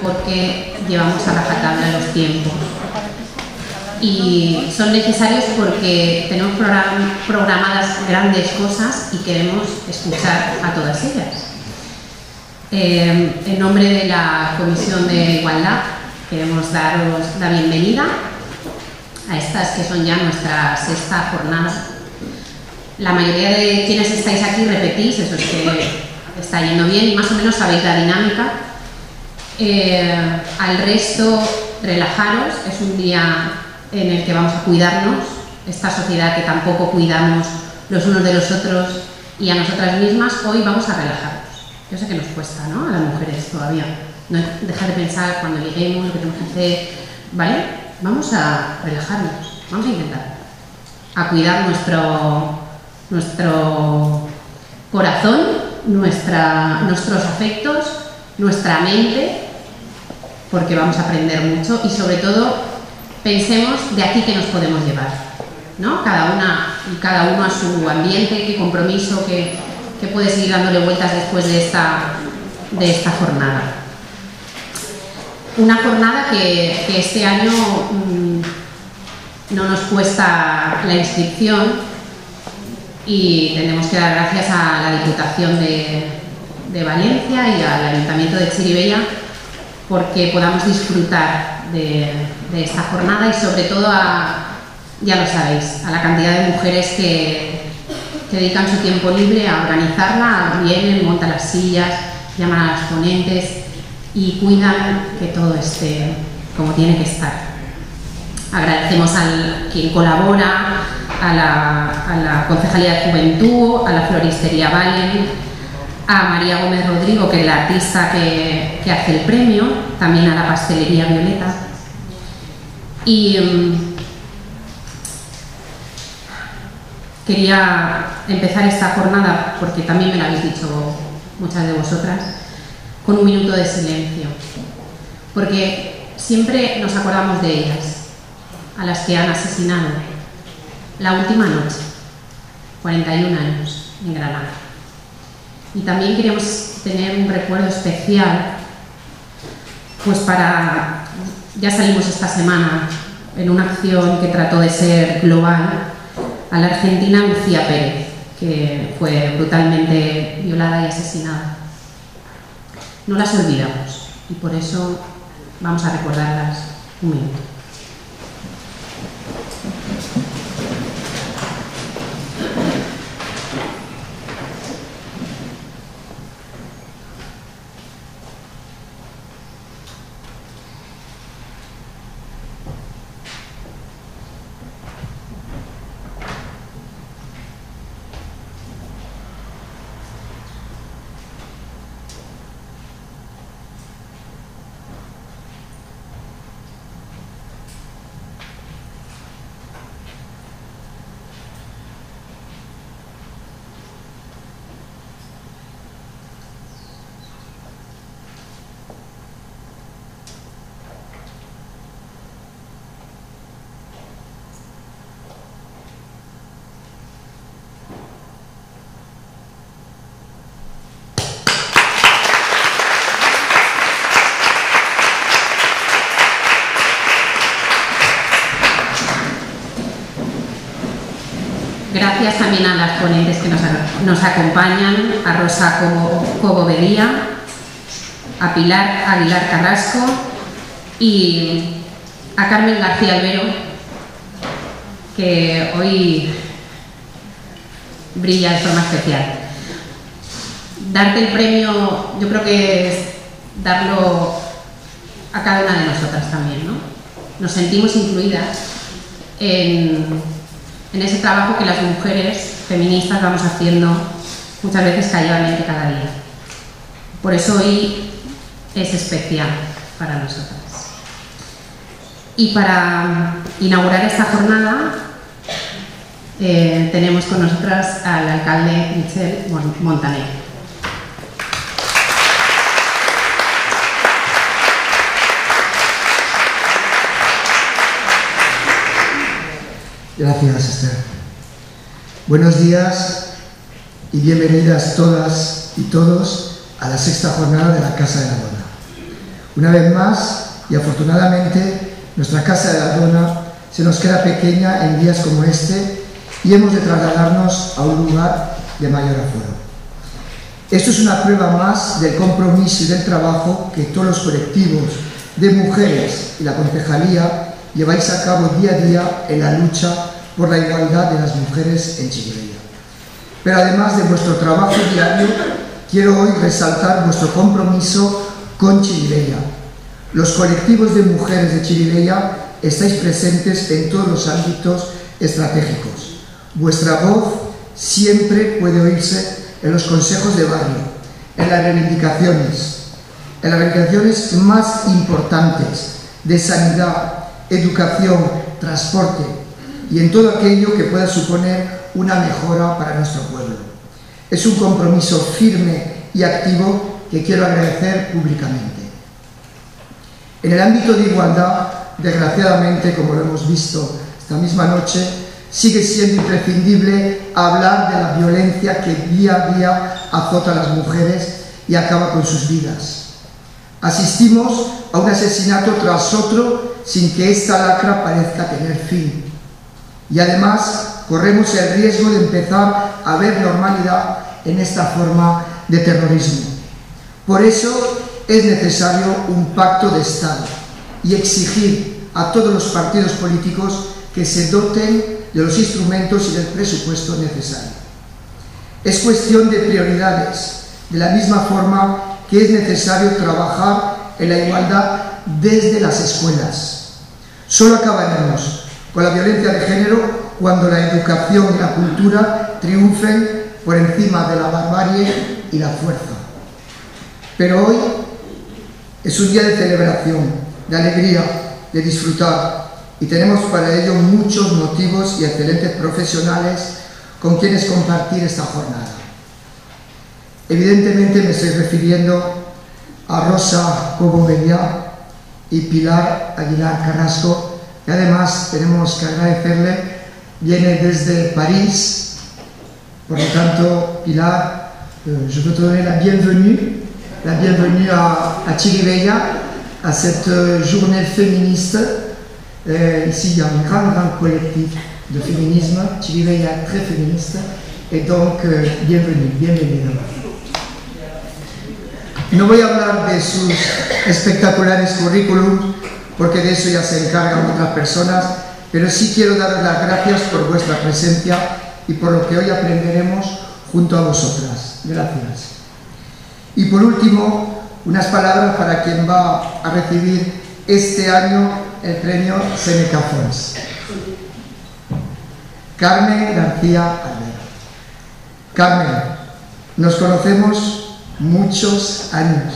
Porque llevamos a rajatabla los tiempos y son necesarios porque tenemos programadas grandes cosas y queremos escuchar a todas ellas. En nombre de la Comisión de Igualdad queremos daros la bienvenida a estas que son ya nuestra sexta jornada. La mayoría de quienes estáis aquí repetís, eso es que está yendo bien y más o menos sabéis la dinámica. Al resto, relajaros, es un día en el que vamos a cuidarnos, esta sociedad que tampoco cuidamos los unos de los otros y a nosotras mismas, hoy vamos a relajarnos. Yo sé que nos cuesta, ¿no?, a las mujeres todavía, no dejar de pensar cuando lleguemos, lo que tenemos que hacer, ¿vale? Vamos a relajarnos, vamos a intentar, a cuidar nuestro corazón, nuestros afectos, nuestra mente, porque vamos a aprender mucho y sobre todo pensemos de aquí que nos podemos llevar, ¿no? Cada uno a su ambiente, qué compromiso, qué puede seguir dándole vueltas después de esta jornada. Una jornada que este año no nos cuesta la inscripción y tenemos que dar gracias a la Diputación de Valencia y al Ayuntamiento de Chirivella porque podamos disfrutar de esta jornada y sobre todo ya lo sabéis, a la cantidad de mujeres que dedican su tiempo libre a organizarla, vienen, montan las sillas, llaman a las ponentes y cuidan que todo esté como tiene que estar. Agradecemos a quien colabora, a la Concejalía de Juventud, a la Floristería Valen, a María Gómez Rodrigo, que es la artista que hace el premio, también a la Pastelería Violeta. Y quería empezar esta jornada, porque también me lo habéis dicho muchas de vosotras, con un minuto de silencio, porque siempre nos acordamos de ellas, a las que han asesinado la última noche, 41 años, en Granada. Y también queremos tener un recuerdo especial, pues ya salimos esta semana en una acción que trató de ser global, a la argentina Lucía Pérez, que fue brutalmente violada y asesinada. No las olvidamos y por eso vamos a recordarlas un minuto. Gracias también a las ponentes que nos acompañan, a Rosa Cobo Bedía, a Pilar Aguilar Carrasco y a Carmen García Albero, que hoy brilla de forma especial. Darte el premio, yo creo que es darlo a cada una de nosotras también, ¿no? Nos sentimos incluidas en ese trabajo que las mujeres feministas vamos haciendo muchas veces calladamente cada día. Por eso hoy es especial para nosotras. Y para inaugurar esta jornada tenemos con nosotras al alcalde Michel Montaner. Gracias, Esther. Buenos días y bienvenidas todas y todos a la sexta jornada de la Casa de la Dona. Una vez más, y afortunadamente, nuestra casa de la Dona se nos queda pequeña en días como este y hemos de trasladarnos a un lugar de mayor aforo. Esto es una prueba más del compromiso y del trabajo que todos los colectivos de mujeres y la concejalía lleváis a cabo día a día en la lucha por la igualdad de las mujeres en Chirivella. Pero además de vuestro trabajo diario, quiero hoy resaltar vuestro compromiso con Chirivella. Los colectivos de mujeres de Chirivella estáis presentes en todos los ámbitos estratégicos. Vuestra voz siempre puede oírse en los consejos de barrio, en las reivindicaciones más importantes de sanidad, educación, transporte y en todo aquello que pueda suponer una mejora para nuestro pueblo. Es un compromiso firme y activo que quiero agradecer públicamente. En el ámbito de igualdad, desgraciadamente, como lo hemos visto esta misma noche, sigue siendo imprescindible hablar de la violencia que día a día azota a las mujeres y acaba con sus vidas. Asistimos a un asesinato tras otro sin que esta lacra parezca tener fin. Y además corremos el riesgo de empezar a ver normalidad en esta forma de terrorismo. Por eso es necesario un pacto de Estado y exigir a todos los partidos políticos que se doten de los instrumentos y del presupuesto necesario. Es cuestión de prioridades, de la misma forma que es necesario trabajar en la igualdad desde las escuelas. Solo acabaremos con la violencia de género cuando la educación y la cultura triunfen por encima de la barbarie y la fuerza. Pero hoy es un día de celebración, de alegría, de disfrutar, y tenemos para ello muchos motivos y excelentes profesionales con quienes compartir esta jornada. Evidentemente me estoy refiriendo a Rosa Cobo Meliá y Pilar Aguilar Carrasco, que además tenemos que agradecerle, viene desde París. Por lo tanto, Pilar, je veux te donner la bienvenue à Chirivella, à cette journée féministe. Ici, il y a un grand collectif de féminisme, Chirivella très féministe, et donc bienvenida. No voy a hablar de sus espectaculares currículum, porque de eso ya se encargan otras personas, pero sí quiero daros las gracias por vuestra presencia y por lo que hoy aprenderemos junto a vosotras. Gracias. Y por último, unas palabras para quien va a recibir este año el premio Seneca Fons. Carmen García Alvera. Carmen, nos conocemos muchos años.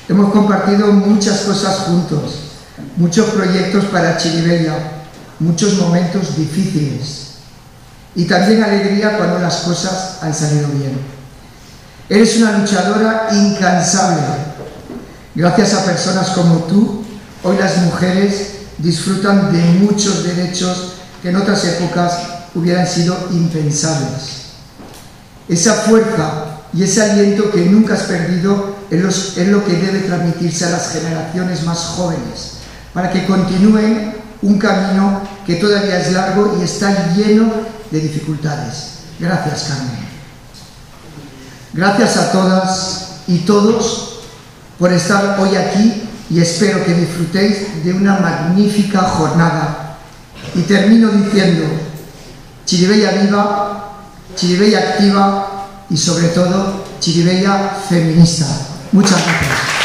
Hemos compartido muchas cosas juntos, muchos proyectos para Chirivella, muchos momentos difíciles y también alegría cuando las cosas han salido bien. Eres una luchadora incansable. Gracias a personas como tú, hoy las mujeres disfrutan de muchos derechos que en otras épocas hubieran sido impensables. Esa fuerza y ese aliento que nunca has perdido es lo que debe transmitirse a las generaciones más jóvenes, para que continúen un camino que todavía es largo y está lleno de dificultades. Gracias, Carmen. Gracias a todas y todos por estar hoy aquí y espero que disfrutéis de una magnífica jornada. Y termino diciendo, Chirivella viva, Chirivella activa y sobre todo Chirivella feminista. Muchas gracias.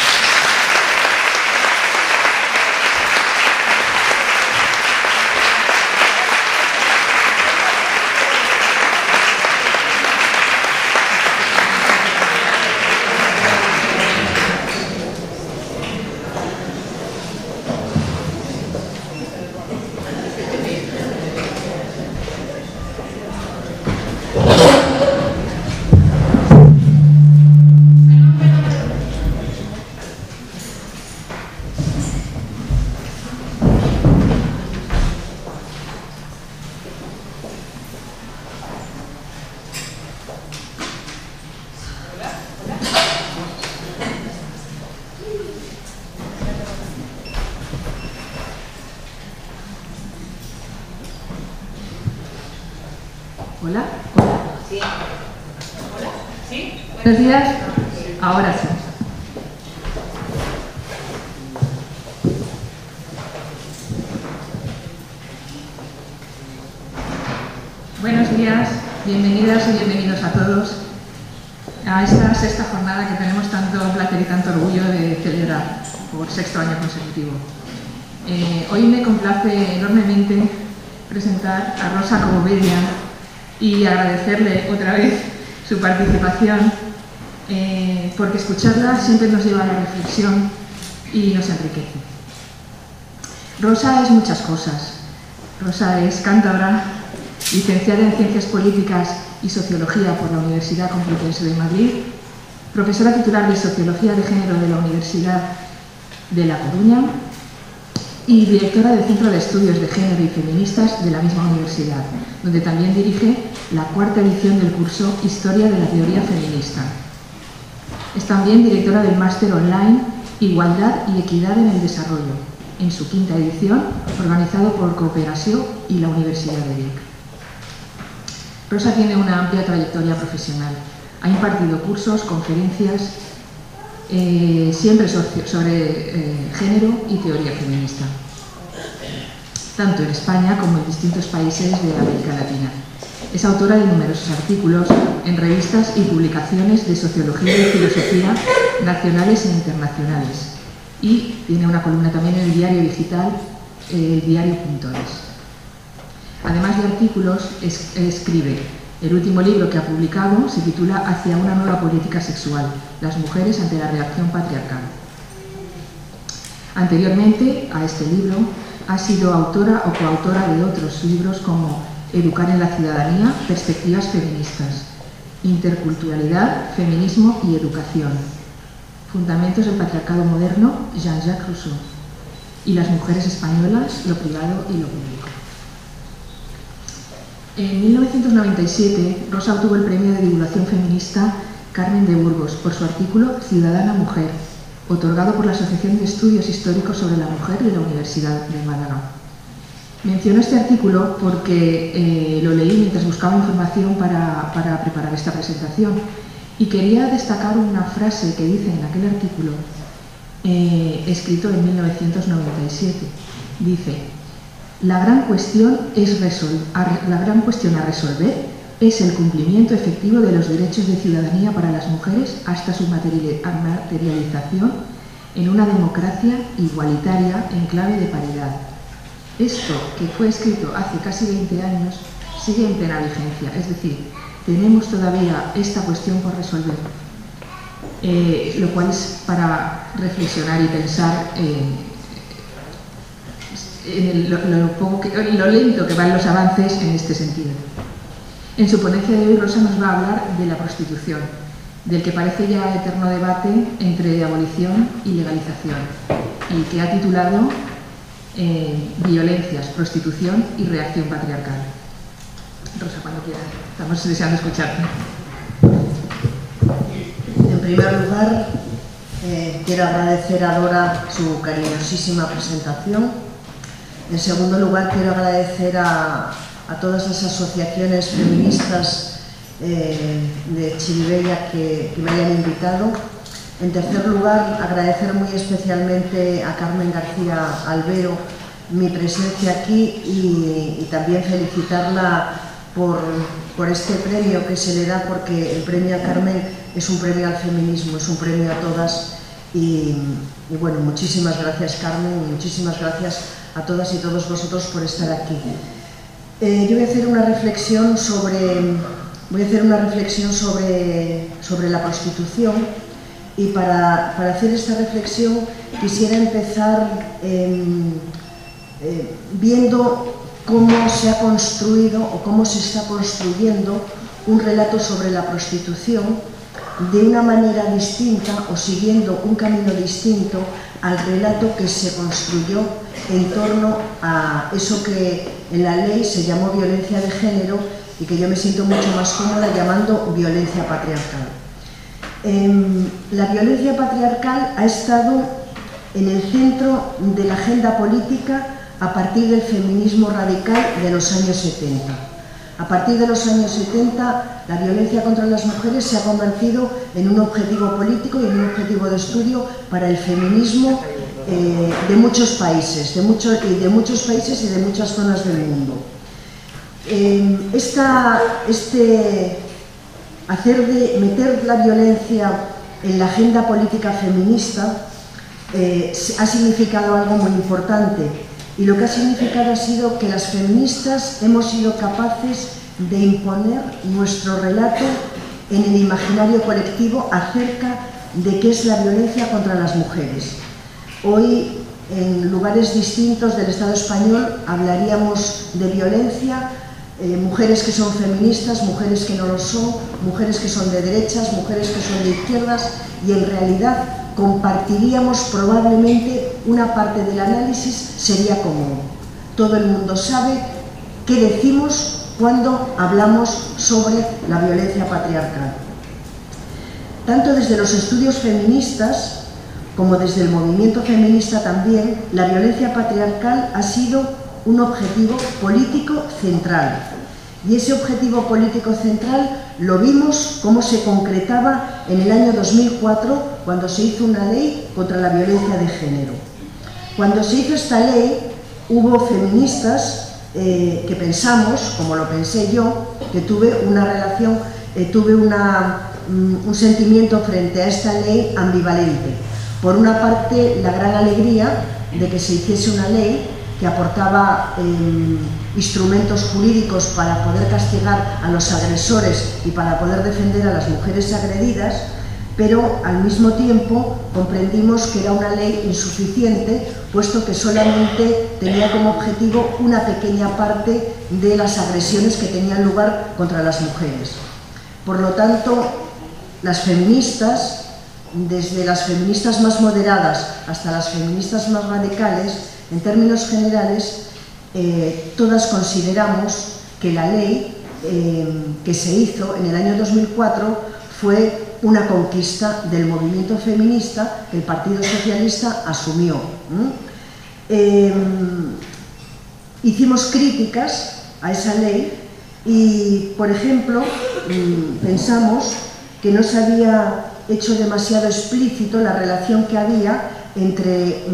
Hola. Hola. Sí. Hola. ¿Sí? Buenos días. Ahora sí. Buenos días, bienvenidas y bienvenidos a todos a esta sexta jornada que tenemos tanto placer y tanto orgullo de celebrar por sexto año consecutivo. Hoy me complace enormemente presentar a Rosa Cobovedia y agradecerle otra vez su participación, porque escucharla siempre nos lleva a la reflexión y nos enriquece. Rosa es muchas cosas. Rosa es cántabra, licenciada en Ciencias Políticas y Sociología por la Universidad Complutense de Madrid, profesora titular de Sociología de Género de la Universidad de La Coruña y directora del Centro de Estudios de Género y Feministas de la misma universidad, donde también dirige la cuarta edición del curso Historia de la Teoría Feminista. Es también directora del máster online Igualdad y Equidad en el Desarrollo, en su quinta edición, organizado por Cooperació y la Universidad de Vic. Rosa tiene una amplia trayectoria profesional. Ha impartido cursos, conferencias, siempre sobre género y teoría feminista, tanto en España como en distintos países de América Latina. Es autora de numerosos artículos en revistas y publicaciones de sociología y filosofía nacionales e internacionales. Y tiene una columna también en el diario digital, diario.es. Además de artículos, escribe. El último libro que ha publicado se titula Hacia una nueva política sexual, las mujeres ante la reacción patriarcal. Anteriormente a este libro, ha sido autora o coautora de otros libros como Educar en la ciudadanía, perspectivas feministas, Interculturalidad, feminismo y educación, Fundamentos del patriarcado moderno, Jean-Jacques Rousseau, y Las mujeres españolas, lo privado y lo público. En 1997, Rosa obtuvo el premio de divulgación feminista Carmen de Burgos por su artículo Ciudadana Mujer, otorgado por la Asociación de Estudios Históricos sobre la Mujer de la Universidad de Málaga. Menciono este artículo porque lo leí mientras buscaba información para preparar esta presentación y quería destacar una frase que dice en aquel artículo, escrito en 1997. Dice: La gran cuestión a resolver es el cumplimiento efectivo de los derechos de ciudadanía para las mujeres hasta su materialización en una democracia igualitaria en clave de paridad. Esto, que fue escrito hace casi 20 años, sigue en plena vigencia, es decir, tenemos todavía esta cuestión por resolver, lo cual es para reflexionar y pensar en lo lento que van los avances en este sentido. En su ponencia de hoy, Rosa nos va a hablar de la prostitución, del que parece ya eterno debate entre abolición y legalización, y que ha titulado Violencias, prostitución y reacción patriarcal. Rosa, cuando quieras, estamos deseando escucharte. En primer lugar, quiero agradecer a Dora su cariñosísima presentación. En segundo lugar, quiero agradecer a todas las asociaciones feministas de Chirivella que me hayan invitado. En tercer lugar, agradecer muy especialmente a Carmen García Albero mi presencia aquí y también felicitarla por este premio que se le da, porque el premio a Carmen es un premio al feminismo, es un premio a todas. Y bueno, muchísimas gracias, Carmen, y muchísimas gracias a todas y todos vosotros por estar aquí. Yo voy a hacer una reflexión sobre la prostitución, y para hacer esta reflexión quisiera empezar viendo cómo se ha construido o cómo se está construyendo un relato sobre la prostitución de una manera distinta o siguiendo un camino distinto al relato que se construyó en torno a eso que en la ley se llamó violencia de género y que yo me siento mucho más cómoda llamando violencia patriarcal. La violencia patriarcal ha estado en el centro de la agenda política a partir del feminismo radical de los años 70. A partir de los años 70, la violencia contra las mujeres se ha convertido en un objetivo político y en un objetivo de estudio para el feminismo de muchos países, de muchos países y de muchas zonas del mundo. Meter la violencia en la agenda política feminista ha significado algo muy importante, y lo que ha significado ha sido que las feministas hemos sido capaces de imponer nuestro relato en el imaginario colectivo acerca de qué es la violencia contra las mujeres. Hoy, en lugares distintos del Estado español, hablaríamos de violencia, mujeres que son feministas, mujeres que no lo son, mujeres que son de derechas, mujeres que son de izquierdas, y en realidad compartiríamos probablemente una parte del análisis, sería común. Todo el mundo sabe qué decimos cuando hablamos sobre la violencia patriarcal. Tanto desde los estudios feministas como desde el movimiento feminista también, la violencia patriarcal ha sido un objetivo político central. Y ese objetivo político central lo vimos cómo se concretaba en el año 2004, cuando se hizo una ley contra la violencia de género. Cuando se hizo esta ley, hubo feministas que pensamos, como lo pensé yo, que tuve un sentimiento frente a esta ley ambivalente. Por una parte, la gran alegría de que se hiciese una ley que aportaba instrumentos jurídicos para poder castigar a los agresores y para poder defender a las mujeres agredidas, pero al mismo tiempo comprendimos que era una ley insuficiente, puesto que solamente tenía como objetivo una pequeña parte de las agresiones que tenían lugar contra las mujeres. Por lo tanto, las feministas, desde las feministas más moderadas hasta las feministas más radicales, en términos generales, todas consideramos que la ley que se hizo en el año 2004 fue una conquista del movimiento feminista que el Partido Socialista asumió. Hicimos críticas a esa ley y, por ejemplo, pensamos que no se había hecho demasiado explícito la relación que había entre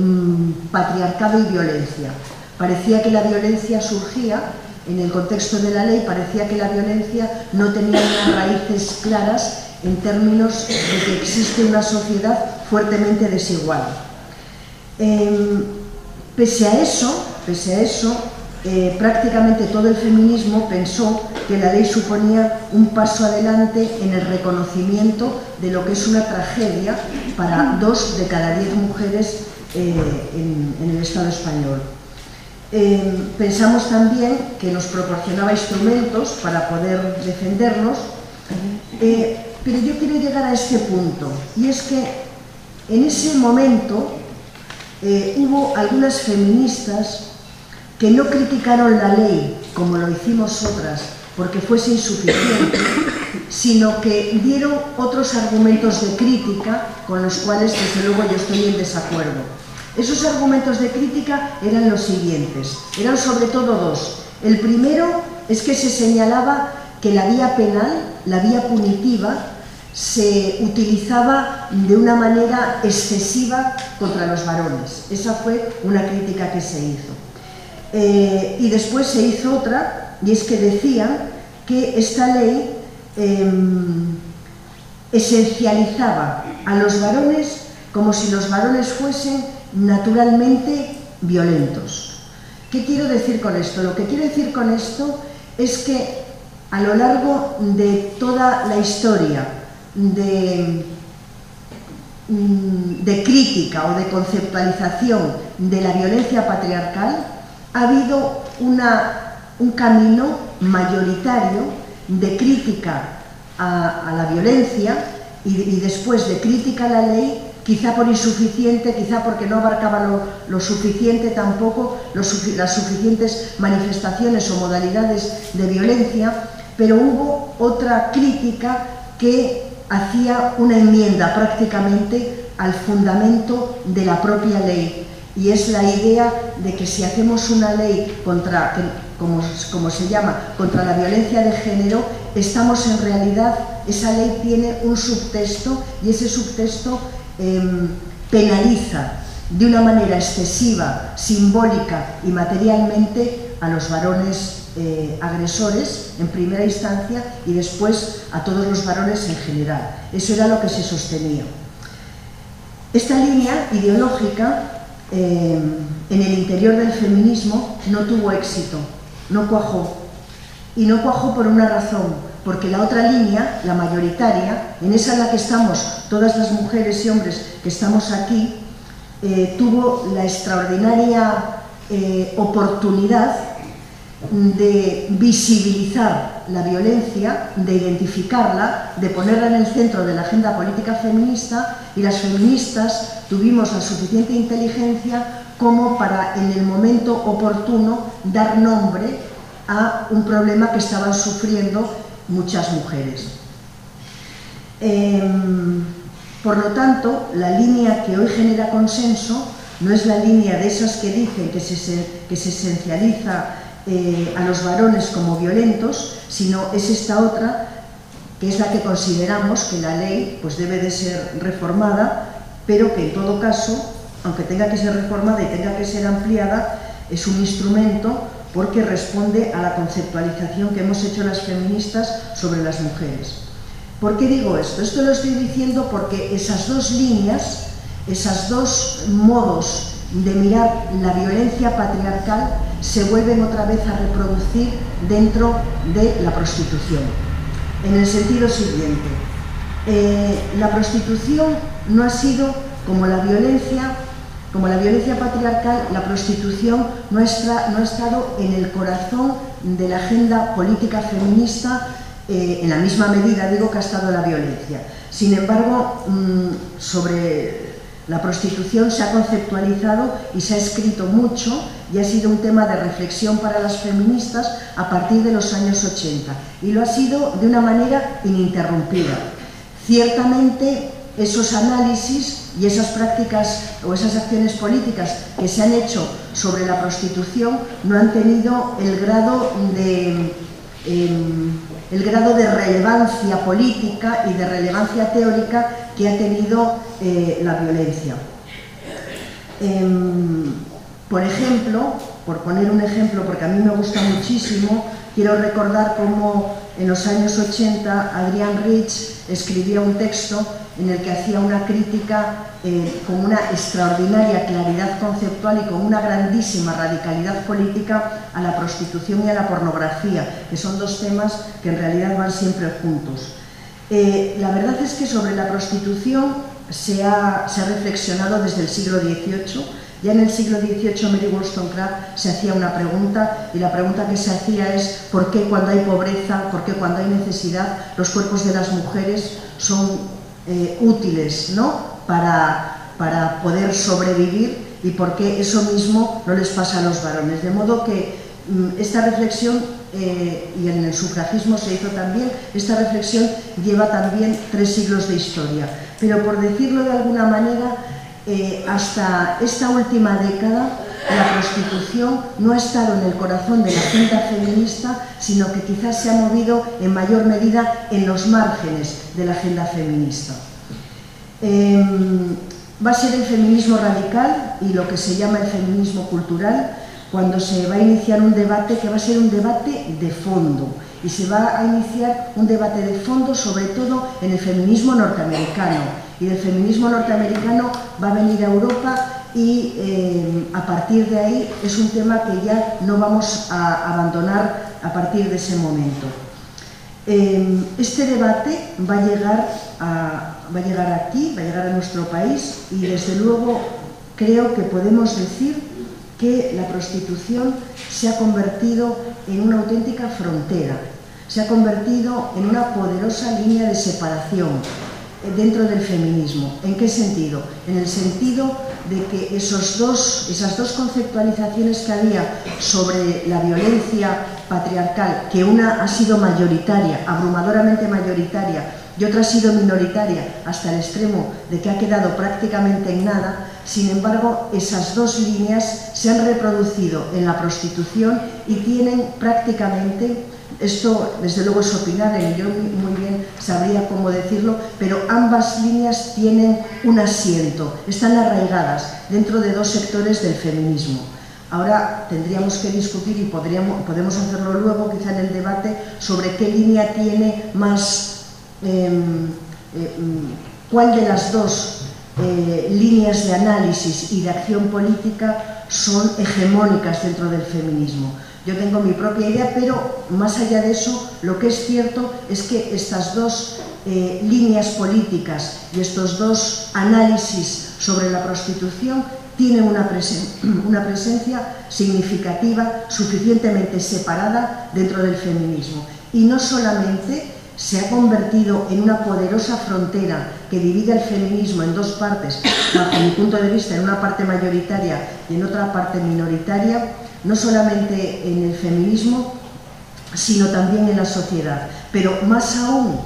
patriarcado y violencia. Parecía que la violencia surgía en el contexto de la ley, parecía que la violencia no tenía unas raíces claras en términos de que existe una sociedad fuertemente desigual. Pese a eso, prácticamente todo el feminismo pensó que la ley suponía un paso adelante en el reconocimiento de lo que es una tragedia para 2 de cada 10 mujeres en el Estado español. Pensamos también que nos proporcionaba instrumentos para poder defendernos, pero yo quiero llegar a este punto, y es que en ese momento hubo algunas feministas que no criticaron la ley, como lo hicimos otras, porque fuese insuficiente, sino que dieron otros argumentos de crítica con los cuales, desde luego, yo estoy en desacuerdo. Esos argumentos de crítica eran los siguientes, eran sobre todo 2. El primero es que se señalaba que la vía penal, la vía punitiva, se utilizaba de una manera excesiva contra los varones. Esa fue una crítica que se hizo. Y después se hizo otra, y es que decían que esta ley esencializaba a los varones como si los varones fuesen naturalmente violentos. ¿Qué quiero decir con esto? Lo que quiero decir con esto es que a lo largo de toda la historia de crítica o de conceptualización de la violencia patriarcal, ha habido un camino mayoritario de crítica a la violencia y después de crítica a la ley, quizá por insuficiente, quizá porque no abarcaba lo suficiente tampoco, las suficientes manifestaciones o modalidades de violencia, pero hubo otra crítica que hacía una enmienda prácticamente al fundamento de la propia ley, y es la idea de que si hacemos una ley como se llama, contra la violencia de género, estamos en realidad, esa ley tiene un subtexto y ese subtexto penaliza de una manera excesiva, simbólica y materialmente a los varones agresores en primera instancia y después a todos los varones en general. Eso era lo que se sostenía. Esta línea ideológica en el interior del feminismo no tuvo éxito, no cuajó. Y no cuajó por una razón, porque la otra línea, la mayoritaria, en esa en la que estamos todas las mujeres y hombres que estamos aquí, tuvo la extraordinaria oportunidad de visibilizar la violencia, de identificarla, de ponerla en el centro de la agenda política feminista, y las feministas tuvimos la suficiente inteligencia como para, en el momento oportuno, dar nombre a un problema que estaban sufriendo muchas mujeres. Por lo tanto, la línea que hoy genera consenso no es la línea de esas que dicen que se esencializa a los varones como violentos, sino es esta otra, que es la que consideramos que la ley pues debe de ser reformada, pero que en todo caso, aunque tenga que ser reformada y tenga que ser ampliada, es un instrumento porque responde a la conceptualización que hemos hecho las feministas sobre las mujeres. ¿Por qué digo esto? Esto lo estoy diciendo porque esas dos líneas, esos dos modos de mirar la violencia patriarcal se vuelven otra vez a reproducir dentro de la prostitución. En el sentido siguiente, la prostitución no ha sido como la violencia patriarcal, la prostitución no ha estado en el corazón de la agenda política feminista en la misma medida, digo, que ha estado la violencia. Sin embargo, sobre la prostitución se ha conceptualizado y se ha escrito mucho y ha sido un tema de reflexión para las feministas a partir de los años 80, y lo ha sido de una manera ininterrumpida. Ciertamente, esos análisis y esas prácticas o esas acciones políticas que se han hecho sobre la prostitución no han tenido el grado de relevancia política y de relevancia teórica que ha tenido la violencia. Por ejemplo, por poner un ejemplo, porque a mí me gusta muchísimo, quiero recordar cómo en los años 80 Adrienne Rich escribía un texto en el que hacía una crítica con una extraordinaria claridad conceptual y con una grandísima radicalidad política a la prostitución y a la pornografía, que son dos temas que en realidad van siempre juntos. La verdad es que sobre la prostitución se ha reflexionado desde el siglo XVIII. Ya en el siglo XVIII Mary Wollstonecraft se hacía una pregunta, y la pregunta que se hacía es ¿por qué cuando hay pobreza, por qué cuando hay necesidad, los cuerpos de las mujeres son útiles, ¿no?, para poder sobrevivir, y por qué eso mismo no les pasa a los varones? De modo que esta reflexión, y en el sufragismo se hizo también, esta reflexión lleva también 3 siglos de historia. Pero por decirlo de alguna manera, hasta esta última década la prostitución no ha estado en el corazón de la agenda feminista, sino que quizás se ha movido en mayor medida en los márgenes de la agenda feminista. Va a ser el feminismo radical y lo que se llama el feminismo cultural cuando se va a iniciar un debate que va a ser un debate de fondo, y se va a iniciar un debate de fondo sobre todo en el feminismo norteamericano, y del feminismo norteamericano va a venir a Europa, y a partir de ahí es un tema que ya no vamos a abandonar a partir de ese momento. Este debate va a llegar aquí, va a llegar a nuestro país, y desde luego creo que podemos decir que la prostitución se ha convertido en una auténtica frontera, se ha convertido en una poderosa línea de separación dentro del feminismo. ¿En qué sentido? En el sentido de que esas dos conceptualizaciones que había sobre la violencia patriarcal, que una ha sido mayoritaria, abrumadoramente mayoritaria, y otra ha sido minoritaria hasta el extremo de que ha quedado prácticamente en nada. Sin embargo, esas dos líneas se han reproducido en la prostitución y tienen prácticamente, esto desde luego es opinable y yo muy bien sabría cómo decirlo, pero ambas líneas tienen un asiento, están arraigadas dentro de dos sectores del feminismo. Ahora tendríamos que discutir, y podemos hacerlo luego quizá en el debate, sobre qué línea tiene más, cuál de las dos líneas de análisis y de acción política son hegemónicas dentro del feminismo. Yo tengo mi propia idea, pero más allá de eso, lo que es cierto es que estas dos líneas políticas y estos dos análisis sobre la prostitución tienen una presencia significativa, suficientemente separada dentro del feminismo. Y no solamente se ha convertido en una poderosa frontera que divide el feminismo en dos partes, bajo mi punto de vista, en una parte mayoritaria y en otra parte minoritaria, no solamente en el feminismo, sino también en la sociedad. Pero más aún,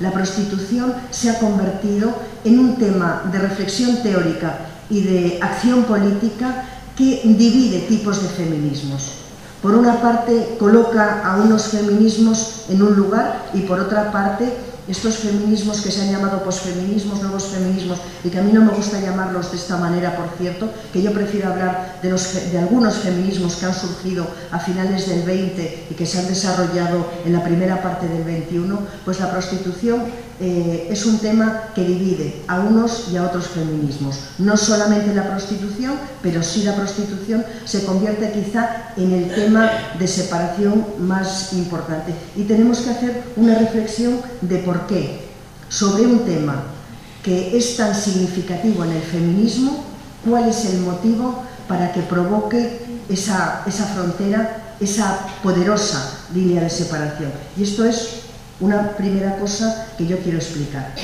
la prostitución se ha convertido en un tema de reflexión teórica y de acción política que divide tipos de feminismos. Por una parte, coloca a unos feminismos en un lugar y por otra parte, estos feminismos que se han llamado posfeminismos, nuevos feminismos, y que a mí no me gusta llamarlos de esta manera, por cierto, que yo prefiero hablar de algunos feminismos que han surgido a finales del 20 y que se han desarrollado en la primera parte del 21, pues la prostitución es un tema que divide a unos y a otros feminismos. No solamente la prostitución, pero sí la prostitución se convierte quizá en el tema de separación más importante. Y tenemos que hacer una reflexión de por qué, sobre un tema que es tan significativo en el feminismo, cuál es el motivo para que provoque esa frontera, esa poderosa línea de separación. Y esto es una primera cosa que yo quiero explicar.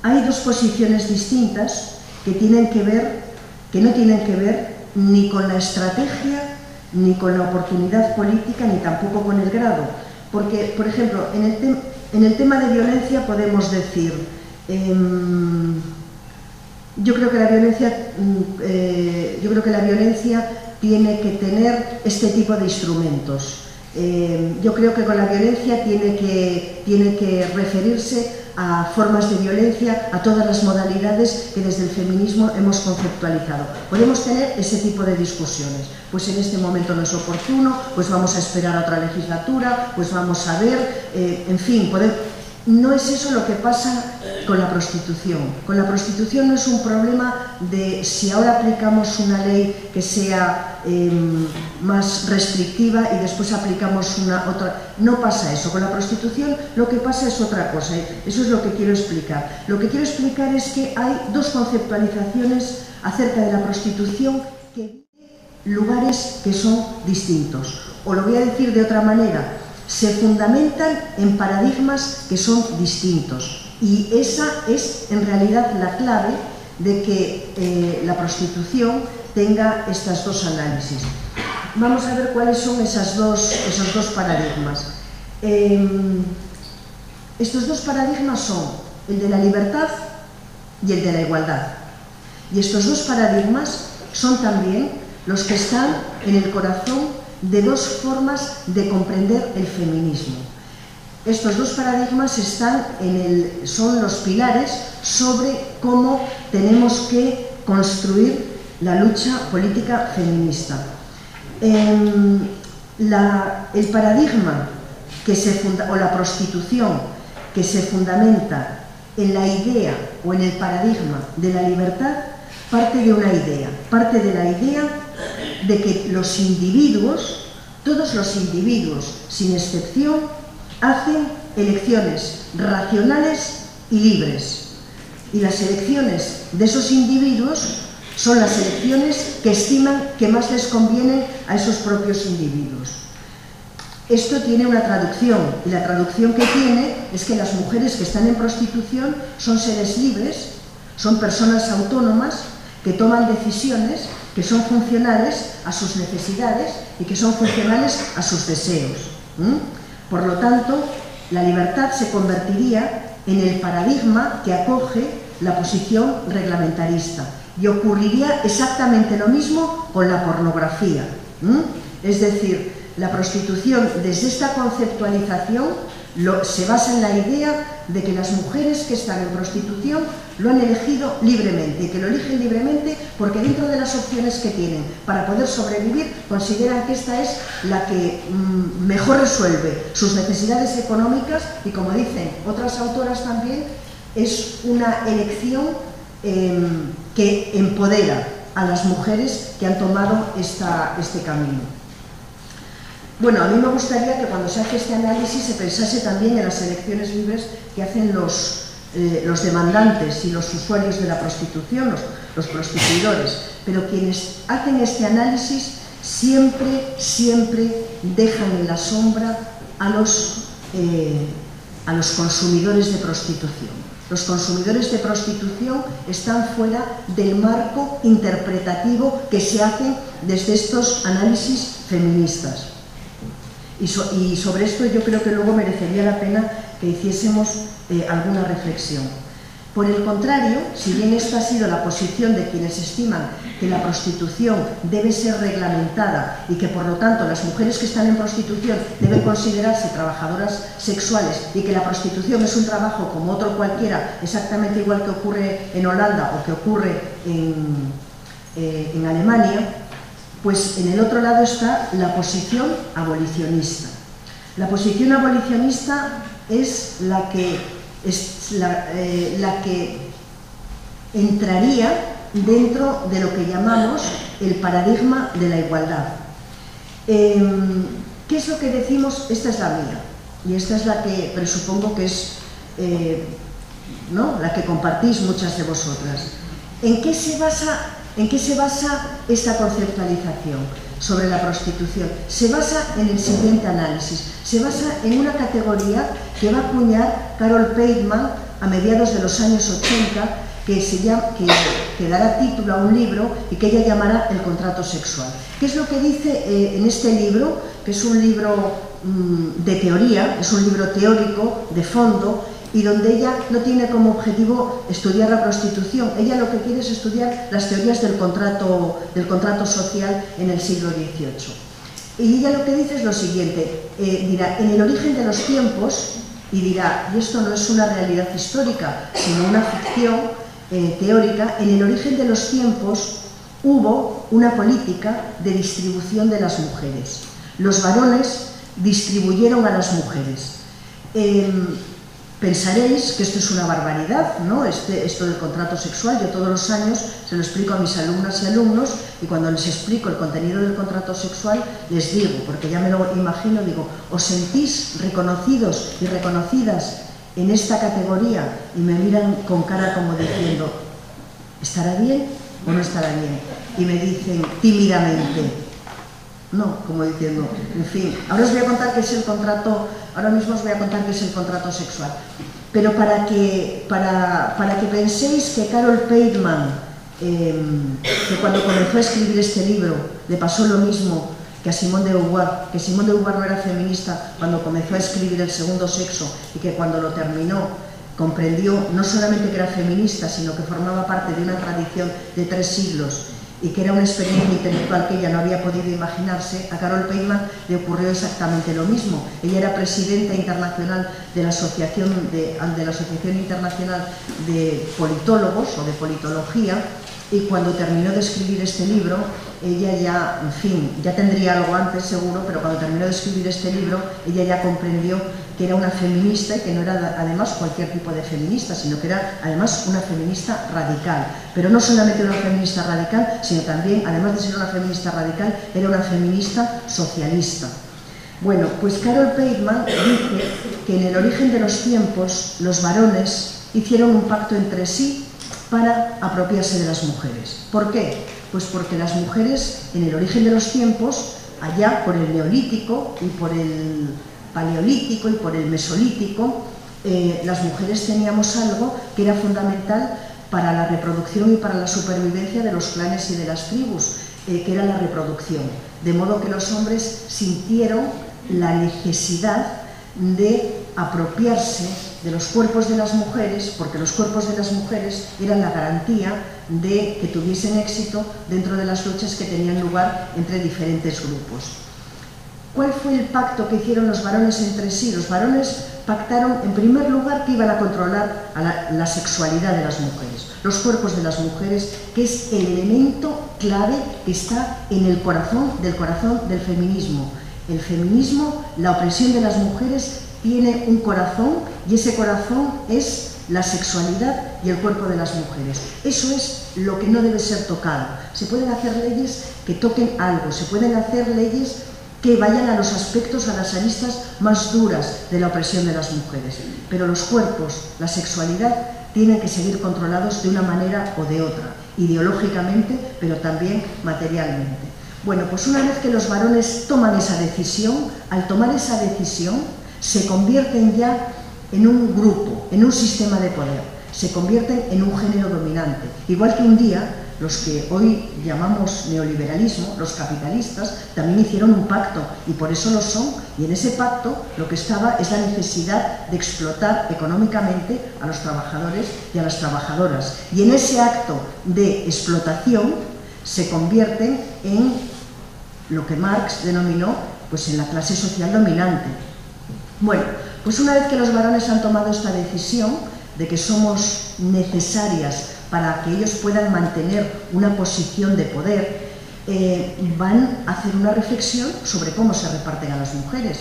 Hay dos posiciones distintas que no tienen que ver ni con la estrategia, ni con la oportunidad política, ni tampoco con el grado. Porque, por ejemplo, en el tema de violencia podemos decir, yo creo que la violencia tiene que tener este tipo de instrumentos. Yo creo que con la violencia tiene que referirse a formas de violencia, a todas las modalidades que desde el feminismo hemos conceptualizado. Podemos tener ese tipo de discusiones. Pues en este momento no es oportuno, pues vamos a esperar a otra legislatura, pues vamos a ver, en fin, no es eso lo que pasa con la prostitución. Con la prostitución no es un problema de si ahora aplicamos una ley que sea más restrictiva y después aplicamos otra. No pasa eso. Con la prostitución lo que pasa es otra cosa. Eso es lo que quiero explicar. Lo que quiero explicar es que hay dos conceptualizaciones acerca de la prostitución que lugares que son distintos. O lo voy a decir de otra manera. Se fundamentan en paradigmas que son distintos y esa es en realidad la clave de que la prostitución tenga estos dos análisis. Vamos a ver cuáles son esos dos paradigmas. Estos dos paradigmas son el de la libertad y el de la igualdad. Y estos dos paradigmas son también los que están en el corazón de dos formas de comprender el feminismo. Estos dos paradigmas son los pilares sobre cómo tenemos que construir la lucha política feminista. El paradigma o la prostitución que se fundamenta en la idea o en el paradigma de la libertad parte de la idea de que los individuos, todos los individuos, sin excepción, hacen elecciones racionales y libres. Y las elecciones de esos individuos son las elecciones que estiman que más les convienen a esos propios individuos. Esto tiene una traducción, y la traducción que tiene es que las mujeres que están en prostitución son seres libres, son personas autónomas que toman decisiones que son funcionales a sus necesidades y que son funcionales a sus deseos. Por lo tanto, la libertad se convertiría en el paradigma que acoge la posición reglamentarista. Y ocurriría exactamente lo mismo con la pornografía. Es decir, la prostitución, desde esta conceptualización, se basa en la idea de que las mujeres que están en prostitución lo han elegido libremente, y que lo eligen libremente porque dentro de las opciones que tienen para poder sobrevivir, consideran que esta es la que mejor resuelve sus necesidades económicas y, como dicen otras autoras también, es una elección que empodera a las mujeres que han tomado este camino. Bueno, a mí me gustaría que cuando se hace este análisis se pensase también en las elecciones libres que hacen los demandantes y los usuarios de la prostitución, los prostituidores, pero quienes hacen este análisis siempre dejan en la sombra a los consumidores de prostitución. Los consumidores de prostitución están fuera del marco interpretativo que se hace desde estos análisis feministas. Y sobre esto yo creo que luego merecería la pena que hiciésemos alguna reflexión. Por el contrario, si bien esta ha sido la posición de quienes estiman que la prostitución debe ser reglamentada y que por lo tanto las mujeres que están en prostitución deben considerarse trabajadoras sexuales y que la prostitución es un trabajo como otro cualquiera, exactamente igual que ocurre en Holanda o que ocurre en Alemania, pues en el otro lado está la posición abolicionista. La posición abolicionista es la que entraría dentro de lo que llamamos el paradigma de la igualdad. ¿Qué es lo que decimos? Esta es la mía y esta es la que presupongo que es la que compartís muchas de vosotras. ¿En qué se basa esta conceptualización sobre la prostitución? Se basa en el siguiente análisis. Se basa en una categoría que va a acuñar Carol Pateman a mediados de los años 80, que dará título a un libro y que ella llamará El contrato sexual. ¿Qué es lo que dice en este libro? Que es un libro de teoría, es un libro teórico, de fondo, y donde ella no tiene como objetivo estudiar la prostitución. Ella lo que quiere es estudiar las teorías del contrato social en el siglo XVIII. Y ella lo que dice es lo siguiente, dirá, en el origen de los tiempos, y dirá, y esto no es una realidad histórica, sino una ficción teórica, en el origen de los tiempos hubo una política de distribución de las mujeres. Los varones distribuyeron a las mujeres. Pensaréis que esto es una barbaridad, ¿no? Esto del contrato sexual, yo todos los años se lo explico a mis alumnas y alumnos, y cuando les explico el contenido del contrato sexual, les digo, porque ya me lo imagino, digo, ¿os sentís reconocidos y reconocidas en esta categoría? Y me miran con cara como diciendo, ¿estará bien o no estará bien? Y me dicen tímidamente, no, como diciendo, en fin, ahora os voy a contar qué es el contrato, ahora mismo os voy a contar qué es el contrato sexual. Pero para que penséis que Carol Pateman, que cuando comenzó a escribir este libro, le pasó lo mismo que a Simone de Beauvoir, que Simone de Beauvoir no era feminista cuando comenzó a escribir El segundo sexo, y que cuando lo terminó comprendió no solamente que era feminista, sino que formaba parte de una tradición de 3 siglos, y que era una experiencia intelectual que ella no había podido imaginarse. A Carol Pateman le ocurrió exactamente lo mismo. Ella era presidenta internacional de la Asociación Internacional de Politólogos o de Politología, y cuando terminó de escribir este libro, ella ya, en fin, ya tendría algo antes seguro, pero cuando terminó de escribir este libro, ella ya comprendió que era una feminista, y que no era además cualquier tipo de feminista, sino que era además una feminista radical. Pero no solamente una feminista radical, sino también, además de ser una feminista radical, era una feminista socialista. Bueno, pues Carol Pateman dice que en el origen de los tiempos los varones hicieron un pacto entre sí para apropiarse de las mujeres. ¿Por qué? Pues porque las mujeres en el origen de los tiempos, allá por el Neolítico y por el Paleolítico y por el Mesolítico, las mujeres teníamos algo que era fundamental para la reproducción y para la supervivencia de los clanes y de las tribus, que era la reproducción. De modo que los hombres sintieron la necesidad de apropiarse de los cuerpos de las mujeres, porque los cuerpos de las mujeres eran la garantía de que tuviesen éxito dentro de las luchas que tenían lugar entre diferentes grupos. ¿Cuál fue el pacto que hicieron los varones entre sí? Los varones pactaron, en primer lugar, que iban a controlar la sexualidad de las mujeres, los cuerpos de las mujeres, que es el elemento clave que está en el corazón del feminismo. El feminismo, la opresión de las mujeres, tiene un corazón, y ese corazón es la sexualidad y el cuerpo de las mujeres. Eso es lo que no debe ser tocado. Se pueden hacer leyes que toquen algo, se pueden hacer leyes que vayan a los aspectos, a las aristas más duras de la opresión de las mujeres. Pero los cuerpos, la sexualidad, tienen que seguir controlados de una manera o de otra, ideológicamente, pero también materialmente. Bueno, pues una vez que los varones toman esa decisión, al tomar esa decisión, se convierten ya en un grupo, en un sistema de poder, se convierten en un género dominante. Igual que un día, los que hoy llamamos neoliberalismo, los capitalistas, también hicieron un pacto, y por eso lo son, y en ese pacto lo que estaba es la necesidad de explotar económicamente a los trabajadores y a las trabajadoras. Y en ese acto de explotación se convierten en lo que Marx denominó pues en la clase social dominante. Bueno, pues una vez que los varones han tomado esta decisión de que somos necesarias para que ellos puedan mantener una posición de poder, van a hacer una reflexión sobre cómo se reparten a las mujeres.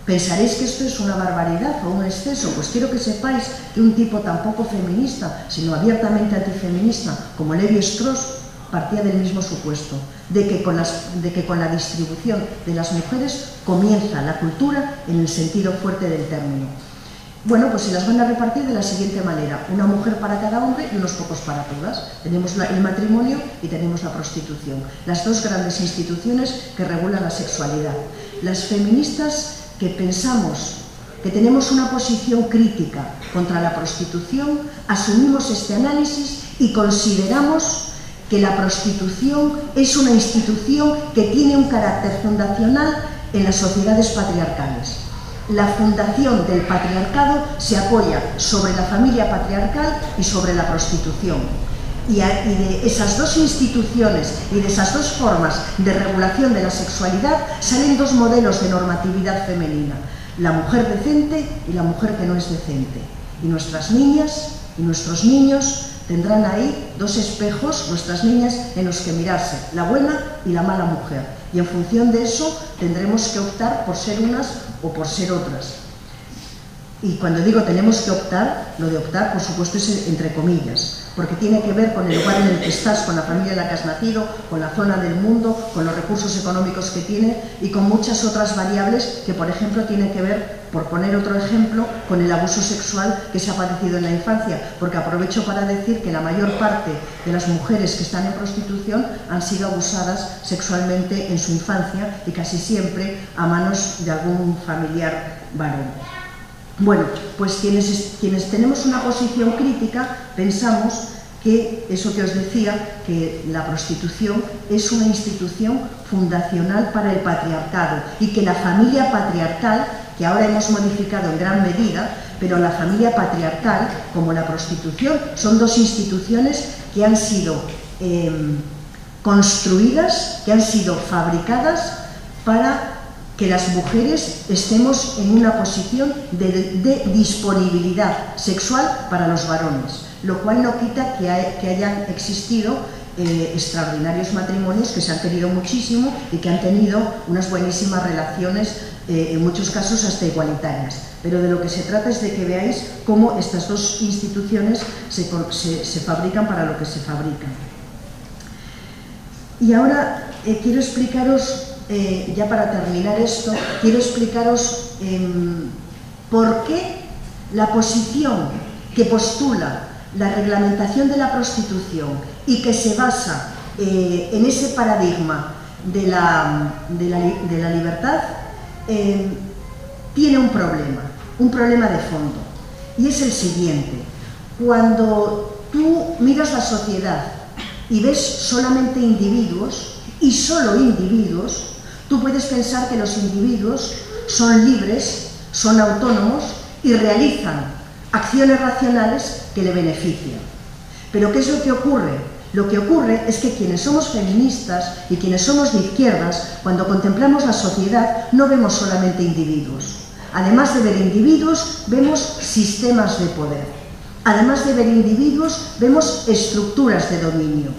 ¿Pensaréis que esto es una barbaridad o un exceso? Pues quiero que sepáis que un tipo tan poco feminista, sino abiertamente antifeminista, como Levi Strauss, partía del mismo supuesto, de que con la distribución de las mujeres comienza la cultura en el sentido fuerte del término. Bueno, pues se las van a repartir de la siguiente manera: una mujer para cada hombre y unos pocos para todas. Tenemos el matrimonio y tenemos la prostitución, las dos grandes instituciones que regulan la sexualidad. Las feministas que pensamos que tenemos una posición crítica contra la prostitución, asumimos este análisis y consideramos que la prostitución es una institución que tiene un carácter fundacional en las sociedades patriarcales. La fundación del patriarcado se apoya sobre la familia patriarcal y sobre la prostitución. Y de esas dos instituciones y de esas dos formas de regulación de la sexualidad salen dos modelos de normatividad femenina: la mujer decente y la mujer que no es decente. Y nuestras niñas y nuestros niños tendrán ahí dos espejos, nuestras niñas, en los que mirarse, la buena y la mala mujer. Y en función de eso tendremos que optar por ser unas o por ser otras. Y cuando digo tenemos que optar, lo de optar, por supuesto, es entre comillas, porque tiene que ver con el lugar en el que estás, con la familia en la que has nacido, con la zona del mundo, con los recursos económicos que tiene y con muchas otras variables que, por ejemplo, tienen que ver, por poner otro ejemplo, con el abuso sexual que se ha padecido en la infancia, porque aprovecho para decir que la mayor parte de las mujeres que están en prostitución han sido abusadas sexualmente en su infancia y casi siempre a manos de algún familiar varón. Bueno, pues quienes tenemos una posición crítica pensamos que eso que os decía, que la prostitución es una institución fundacional para el patriarcado y que la familia patriarcal, que ahora hemos modificado en gran medida, pero la familia patriarcal como la prostitución son dos instituciones que han sido construidas, que han sido fabricadas para que las mujeres estemos en una posición de disponibilidad sexual para los varones, lo cual no quita que hayan existido extraordinarios matrimonios que se han querido muchísimo y que han tenido unas buenísimas relaciones, en muchos casos hasta igualitarias. Pero de lo que se trata es de que veáis cómo estas dos instituciones se fabrican para lo que se fabrican. Y ahora quiero explicaros, ya para terminar esto, quiero explicaros por qué la posición que postula la reglamentación de la prostitución y que se basa en ese paradigma de la libertad tiene un problema de fondo, y es el siguiente: cuando tú miras la sociedad y ves solamente individuos y solo individuos, tú puedes pensar que los individuos son libres son autónomos y realizan acciones racionales que le benefician. Pero ¿qué es lo que ocurre? Lo que ocurre es que quienes somos feministas y quienes somos de izquierdas, cuando contemplamos la sociedad, no vemos solamente individuos. Además de ver individuos, vemos sistemas de poder. Además de ver individuos, vemos estructuras de dominio.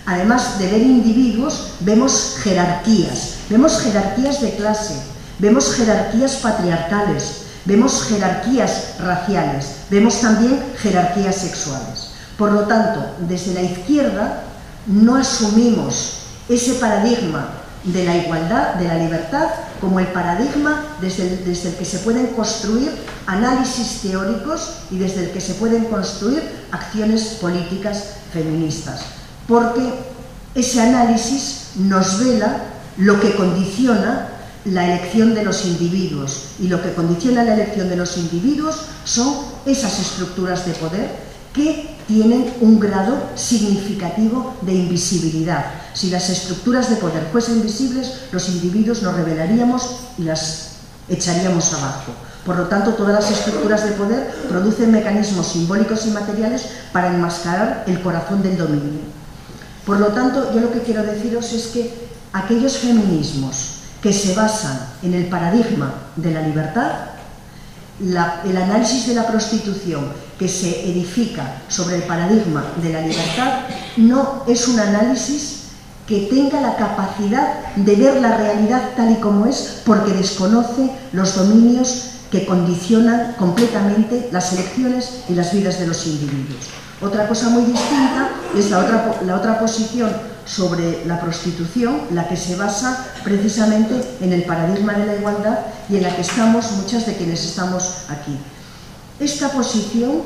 Además de ver individuos, vemos jerarquías de clase, vemos jerarquías patriarcales, vemos jerarquías raciales, vemos también jerarquías sexuales. Por lo tanto, desde la izquierda no asumimos ese paradigma de la igualdad, de la libertad, como el paradigma desde el que se pueden construir análisis teóricos y desde el que se pueden construir acciones políticas feministas. Porque ese análisis nos vela lo que condiciona la elección de los individuos, y lo que condiciona la elección de los individuos son esas estructuras de poder que tienen un grado significativo de invisibilidad. Si las estructuras de poder fuesen visibles, los individuos nos rebelaríamos y las echaríamos abajo. Por lo tanto, todas las estructuras de poder producen mecanismos simbólicos y materiales para enmascarar el corazón del dominio. Por lo tanto, yo lo que quiero deciros es que aquellos feminismos que se basan en el paradigma de la libertad, el análisis de la prostitución que se edifica sobre el paradigma de la libertad, no es un análisis que tenga la capacidad de ver la realidad tal y como es, porque desconoce los dominios que condicionan completamente las elecciones y las vidas de los individuos. Otra cosa muy distinta es la otra posición sobre la prostitución, la que se basa precisamente en el paradigma de la igualdad y en la que estamos muchas de quienes estamos aquí. Esta posición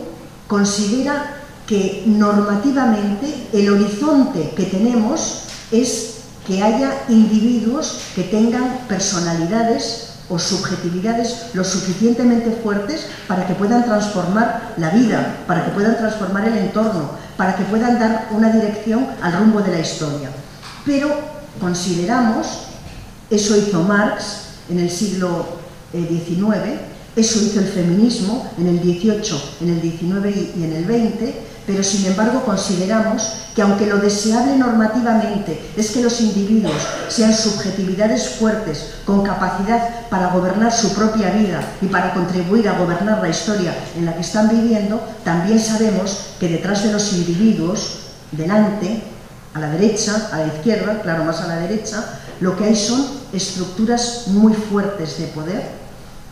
considera que normativamente el horizonte que tenemos es que haya individuos que tengan personalidades o subjetividades lo suficientemente fuertes para que puedan transformar la vida, para que puedan transformar el entorno, para que puedan dar una dirección al rumbo de la historia. Pero consideramos, eso hizo Marx en el siglo XIX, eso hizo el feminismo en el XVIII, en el XIX y en el XX, pero sin embargo consideramos que aunque lo deseable normativamente es que los individuos sean subjetividades fuertes, con capacidad para gobernar su propia vida y para contribuir a gobernar la historia en la que están viviendo, también sabemos que detrás de los individuos, delante, a la derecha, a la izquierda, claro, más a la derecha, lo que hay son estructuras muy fuertes de poder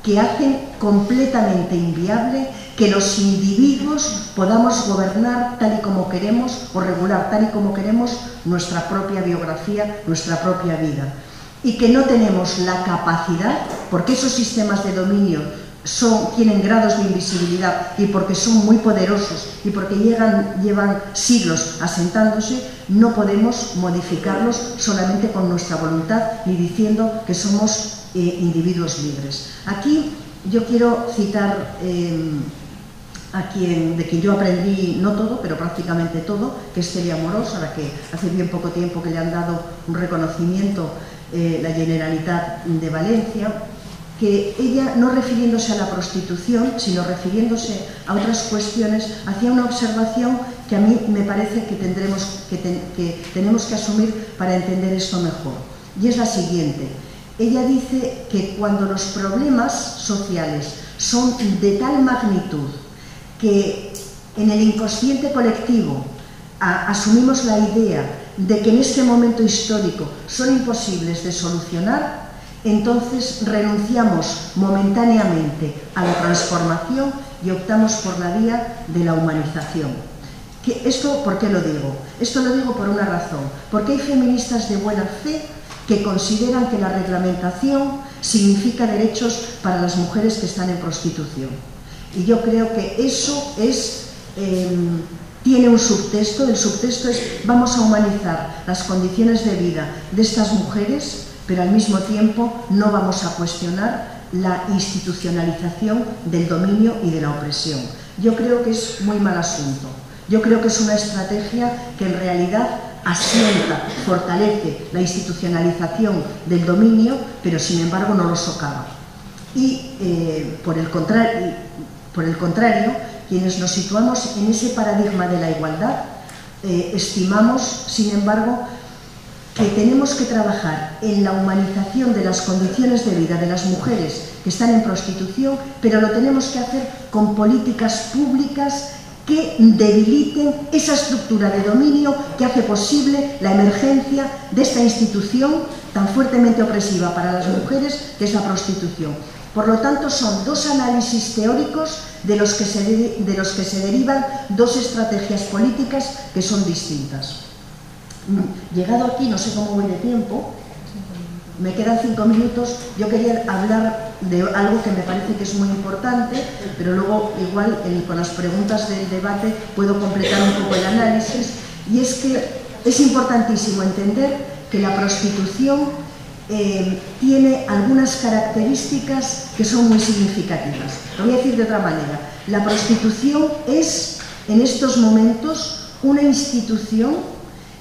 que hacen completamente inviable que los individuos podamos gobernar tal y como queremos o regular tal y como queremos nuestra propia biografía, nuestra propia vida. Y que no tenemos la capacidad, porque esos sistemas de dominio tienen grados de invisibilidad y porque son muy poderosos y porque llevan siglos asentándose, no podemos modificarlos solamente con nuestra voluntad ni diciendo que somos individuos libres. Aquí yo quiero citar de quien yo aprendí, no todo, pero prácticamente todo, que es Celia Amorós, a la que hace bien poco tiempo que le han dado un reconocimiento la Generalitat de Valencia, que ella, no refiriéndose a la prostitución, sino refiriéndose a otras cuestiones, hacía una observación que a mí me parece que tenemos que asumir para entender esto mejor. Y es la siguiente. Ella dice que cuando los problemas sociales son de tal magnitud que en el inconsciente colectivo asumimos la idea de que en este momento histórico son imposibles de solucionar, entonces renunciamos momentáneamente a la transformación y optamos por la vía de la humanización. ¿Esto por qué lo digo? Esto lo digo por una razón, porque hay feministas de buena fe que consideran que la reglamentación significa derechos para las mujeres que están en prostitución. Y yo creo que eso tiene un subtexto. El subtexto es: vamos a humanizar las condiciones de vida de estas mujeres, pero al mismo tiempo no vamos a cuestionar la institucionalización del dominio y de la opresión. Yo creo que es muy mal asunto. Yo creo que es una estrategia que en realidad asienta, fortalece la institucionalización del dominio, pero sin embargo no lo socava. y por el contrario, quienes nos situamos en ese paradigma de la igualdad, estimamos, sin embargo, que tenemos que trabajar en la humanización de las condiciones de vida de las mujeres que están en prostitución, pero lo tenemos que hacer con políticas públicas que debiliten esa estructura de dominio que hace posible la emergencia de esta institución tan fuertemente opresiva para las mujeres, que es la prostitución. Por lo tanto, son dos análisis teóricos de los que se derivan dos estrategias políticas que son distintas. Llegado aquí, no sé cómo voy de tiempo, me quedan 5 minutos, yo quería hablar de algo que me parece que es muy importante, pero luego igual con las preguntas del debate puedo completar un poco el análisis, y es que es importantísimo entender que la prostitución tiene algunas características que son muy significativas. Lo voy a decir de otra manera. La prostitución es, en estos momentos, una institución,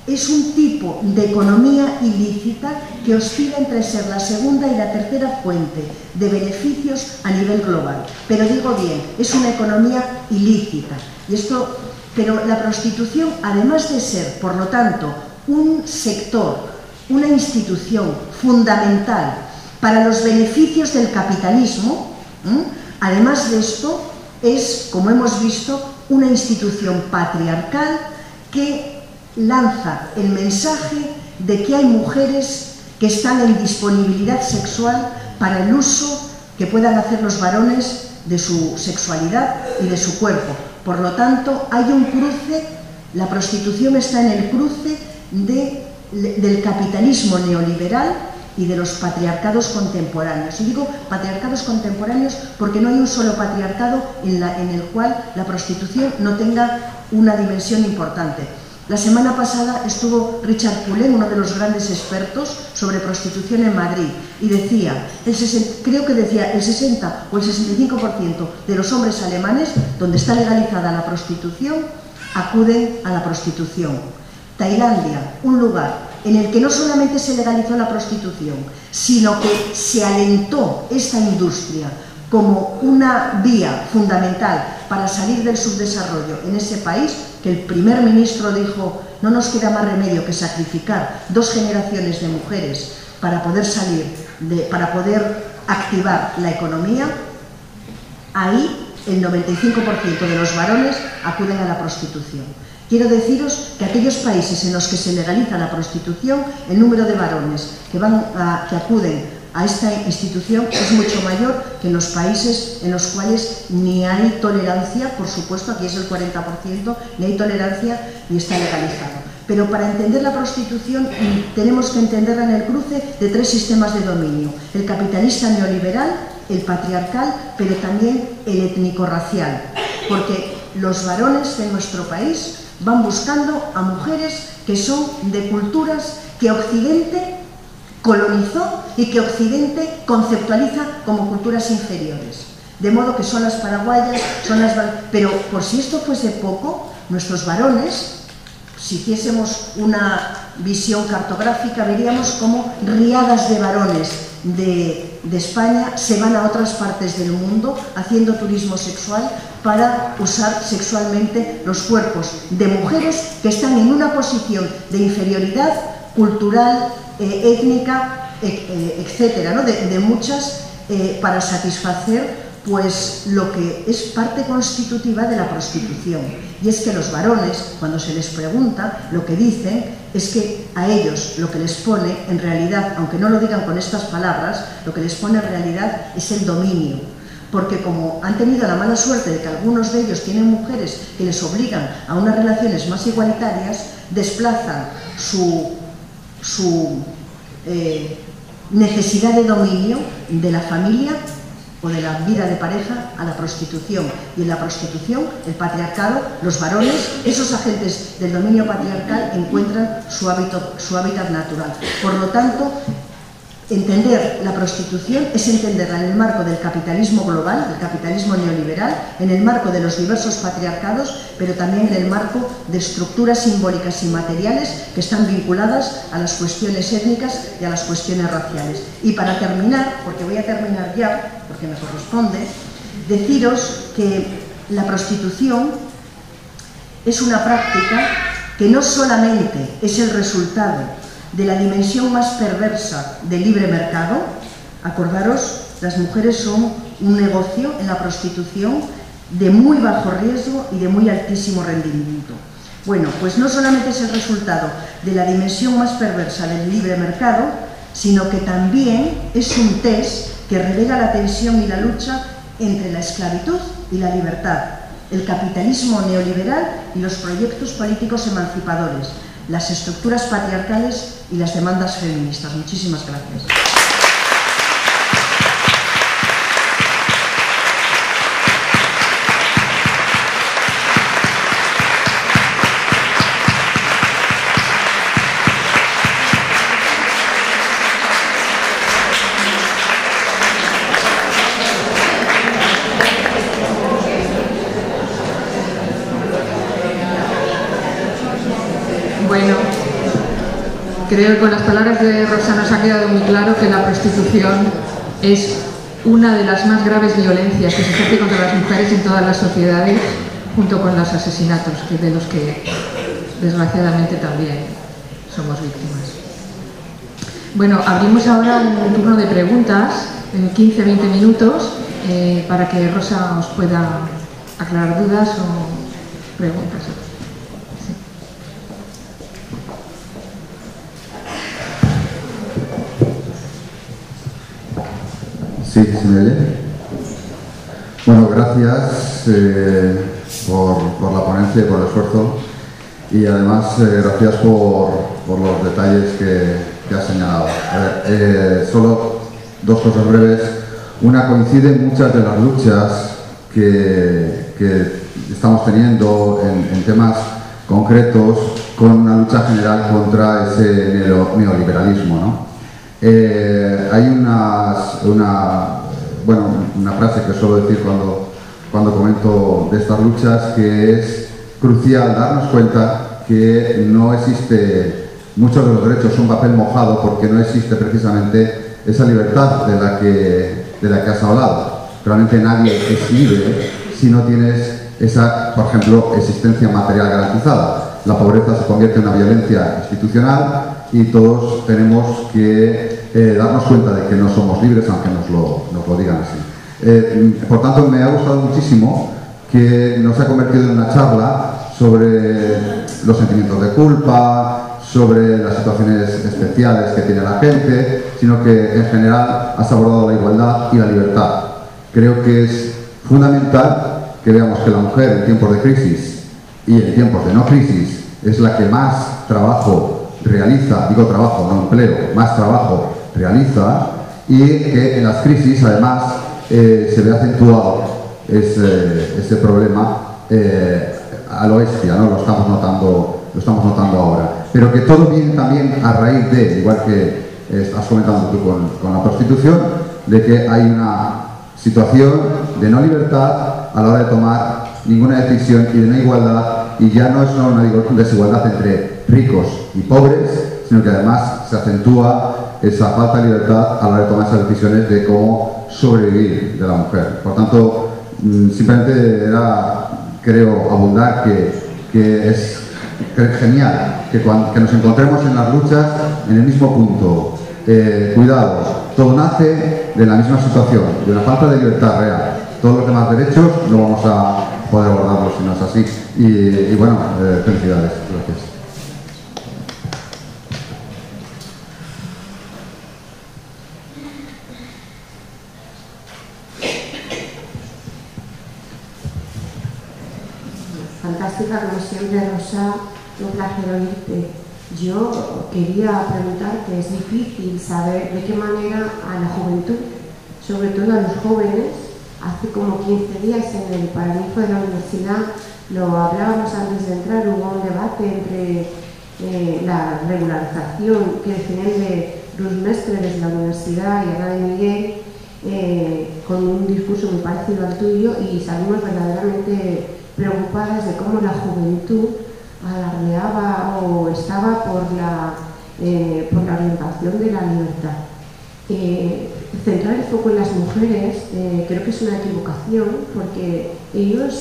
es un tipo de economía ilícita que oscila entre ser la segunda y la tercera fuente de beneficios a nivel global. Pero digo bien, es una economía ilícita. Pero la prostitución, además de ser, por lo tanto, un sector, una institución fundamental para los beneficios del capitalismo, además de esto, es, como hemos visto, una institución patriarcal que lanza el mensaje de que hay mujeres que están en disponibilidad sexual para el uso que puedan hacer los varones de su sexualidad y de su cuerpo. Por lo tanto, hay un cruce, la prostitución está en el cruce del capitalismo neoliberal y de los patriarcados contemporáneos. Y digo patriarcados contemporáneos porque no hay un solo patriarcado en el cual la prostitución no tenga una dimensión importante. La semana pasada estuvo Richard Cullen, uno de los grandes expertos sobre prostitución en Madrid, y decía, creo que decía, el 60 o el 65% de los hombres alemanes, donde está legalizada la prostitución, acuden a la prostitución. Tailandia, un lugar en el que no solamente se legalizó la prostitución, sino que se alentó esta industria como una vía fundamental para salir del subdesarrollo en ese país, que el primer ministro dijo, no nos queda más remedio que sacrificar 2 generaciones de mujeres para poder para poder activar la economía. Ahí el 95% de los varones acuden a la prostitución. Quiero deciros que aquellos países en los que se legaliza la prostitución, el número de varones que acuden a esta institución es mucho mayor que en los países en los cuales ni hay tolerancia, por supuesto, aquí es el 40%, ni hay tolerancia ni está legalizado. Pero para entender la prostitución tenemos que entenderla en el cruce de 3 sistemas de dominio: el capitalista neoliberal, el patriarcal, pero también el étnico-racial, porque los varones de nuestro país van buscando a mujeres que son de culturas que Occidente colonizó y que Occidente conceptualiza como culturas inferiores. De modo que son las paraguayas, pero por si esto fuese poco, nuestros varones, si hiciésemos una visión cartográfica, veríamos cómo riadas de varones de España se van a otras partes del mundo haciendo turismo sexual para usar sexualmente los cuerpos de mujeres que están en una posición de inferioridad cultural, étnica, etcétera, ¿no? de muchas, para satisfacer pues lo que es parte constitutiva de la prostitución. Y es que los varones, cuando se les pregunta, lo que dicen es que a ellos lo que les pone, en realidad, aunque no lo digan con estas palabras, lo que les pone en realidad es el dominio. Porque como han tenido la mala suerte de que algunos de ellos tienen mujeres que les obligan a unas relaciones más igualitarias, desplazan su necesidad de dominio de la familia o de la vida de pareja a la prostitución. Y en la prostitución, el patriarcado, los varones, esos agentes del dominio patriarcal encuentran su hábitat natural. Por lo tanto, Entender la prostitución es entenderla en el marco del capitalismo global, del capitalismo neoliberal, en el marco de los diversos patriarcados, pero también en el marco de estructuras simbólicas y materiales que están vinculadas a las cuestiones étnicas y a las cuestiones raciales. Y para terminar, porque voy a terminar ya, porque me corresponde, deciros que la prostitución es una práctica que no solamente es el resultado de la dimensión más perversa del libre mercado. Acordaros, las mujeres son un negocio en la prostitución de muy bajo riesgo y de muy altísimo rendimiento. Bueno, pues no solamente es el resultado de la dimensión más perversa del libre mercado, sino que también es un test que revela la tensión y la lucha entre la esclavitud y la libertad, el capitalismo neoliberal y los proyectos políticos emancipadores, las estructuras patriarcales y las demandas feministas. Muchísimas gracias. Bueno, creo que con las palabras de Rosa nos ha quedado muy claro que la prostitución es una de las más graves violencias que se ejerce contra las mujeres en todas las sociedades, junto con los asesinatos, de los que desgraciadamente también somos víctimas. Bueno, abrimos ahora un turno de preguntas en 15-20 minutos para que Rosa os pueda aclarar dudas o preguntas. Sí, ¿se me oye? Bueno, gracias por la ponencia y por el esfuerzo, y además gracias por los detalles que has señalado. A ver, solo dos cosas breves. Una, coinciden muchas de las luchas que estamos teniendo en temas concretos con una lucha general contra ese neoliberalismo, ¿no? Hay una frase que suelo decir cuando comento de estas luchas, que es crucial darnos cuenta que no existe, muchos de los derechos son papel mojado, porque no existe precisamente esa libertad de la que has hablado. Realmente nadie es libre si no tienes esa, por ejemplo, existencia material garantizada. La pobreza se convierte en una violencia institucional y todos tenemos que darnos cuenta de que no somos libres, aunque nos lo digan así. Por tanto, me ha gustado muchísimo que no se ha convertido en una charla sobre los sentimientos de culpa, sobre las situaciones especiales que tiene la gente, sino que en general has abordado la igualdad y la libertad. Creo que es fundamental que veamos que la mujer en tiempos de crisis y en tiempos de no crisis es la que más trabajo realiza, digo trabajo, no empleo, más trabajo realiza, y que en las crisis además se ve acentuado ese problema a lo bestia, ¿no? Lo estamos notando ahora. Pero que todo viene también a raíz de, igual que estás comentando tú con la prostitución, de que hay una situación de no libertad a la hora de tomar ninguna decisión y de no igualdad, y ya no es solo una desigualdad entre ricos y pobres, sino que además se acentúa esa falta de libertad a la hora de tomar esas decisiones de cómo sobrevivir de la mujer. Por tanto, simplemente era, creo, abundar que es genial que nos encontremos en las luchas en el mismo punto. Cuidado, todo nace de la misma situación, de una falta de libertad real. Todos los demás derechos no vamos a poder abordarlos si no es así. Y bueno, felicidades. Gracias. Fantástica, como siempre, Rosa, un placer oírte. Yo quería preguntarte, es difícil saber de qué manera a la juventud, sobre todo a los jóvenes, hace como 15 días en el Paraninfo de la universidad, lo hablábamos antes de entrar, hubo un debate entre la regularización que definen Ruth Mestre desde la universidad y Ana de Miguel con un discurso muy parecido al tuyo, y salimos verdaderamente preocupadas de cómo la juventud alardeaba o estaba por la orientación de la libertad. Centrar el foco en las mujeres creo que es una equivocación, porque ellos,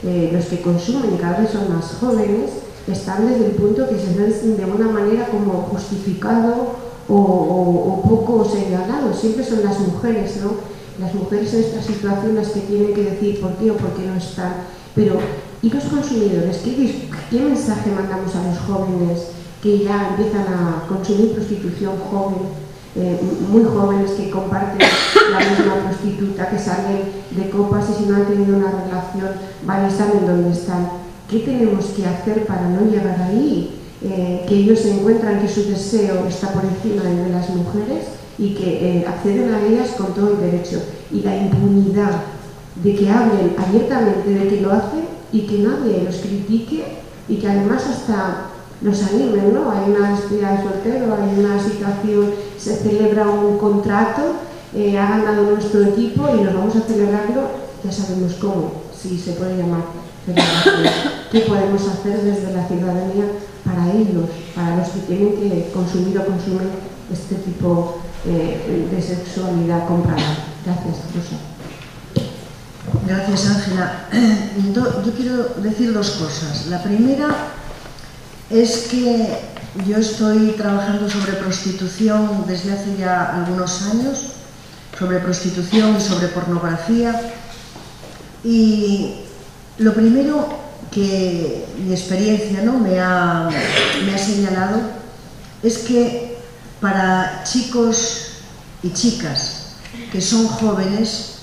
los que consumen, cada vez son más jóvenes, están desde el punto que se ven de una manera como justificado o poco señalado. Siempre son las mujeres, ¿no? Las mujeres en esta situación las que tienen que decir por qué o por qué no están. Pero, ¿y los consumidores? ¿Qué mensaje mandamos a los jóvenes que ya empiezan a consumir prostitución joven? Muy jóvenes que comparten la misma prostituta, que salen de copas y si no han tenido una relación van y saben dónde están. ¿Qué tenemos que hacer para no llegar ahí? Que ellos encuentran que su deseo está por encima de las mujeres y que acceden a ellas con todo el derecho. Y la impunidad de que hablen abiertamente de que lo hacen y que nadie los critique y que además hasta los animen, ¿no? Hay una despedida de soltero, hay una situación, se celebra un contrato, ha ganado nuestro equipo y nos vamos a celebrarlo, ya sabemos cómo, si se puede llamar celebración. ¿Qué podemos hacer desde la ciudadanía para ellos, para los que tienen que consumir o consumen este tipo de sexualidad comprada? Gracias, Rosa. Gracias, Ángela. Yo quiero decir dos cosas. La primera es que yo estoy trabajando sobre prostitución desde hace ya algunos años, sobre prostitución y sobre pornografía, y lo primero que mi experiencia, ¿no?, me ha señalado es que para chicos y chicas que son jóvenes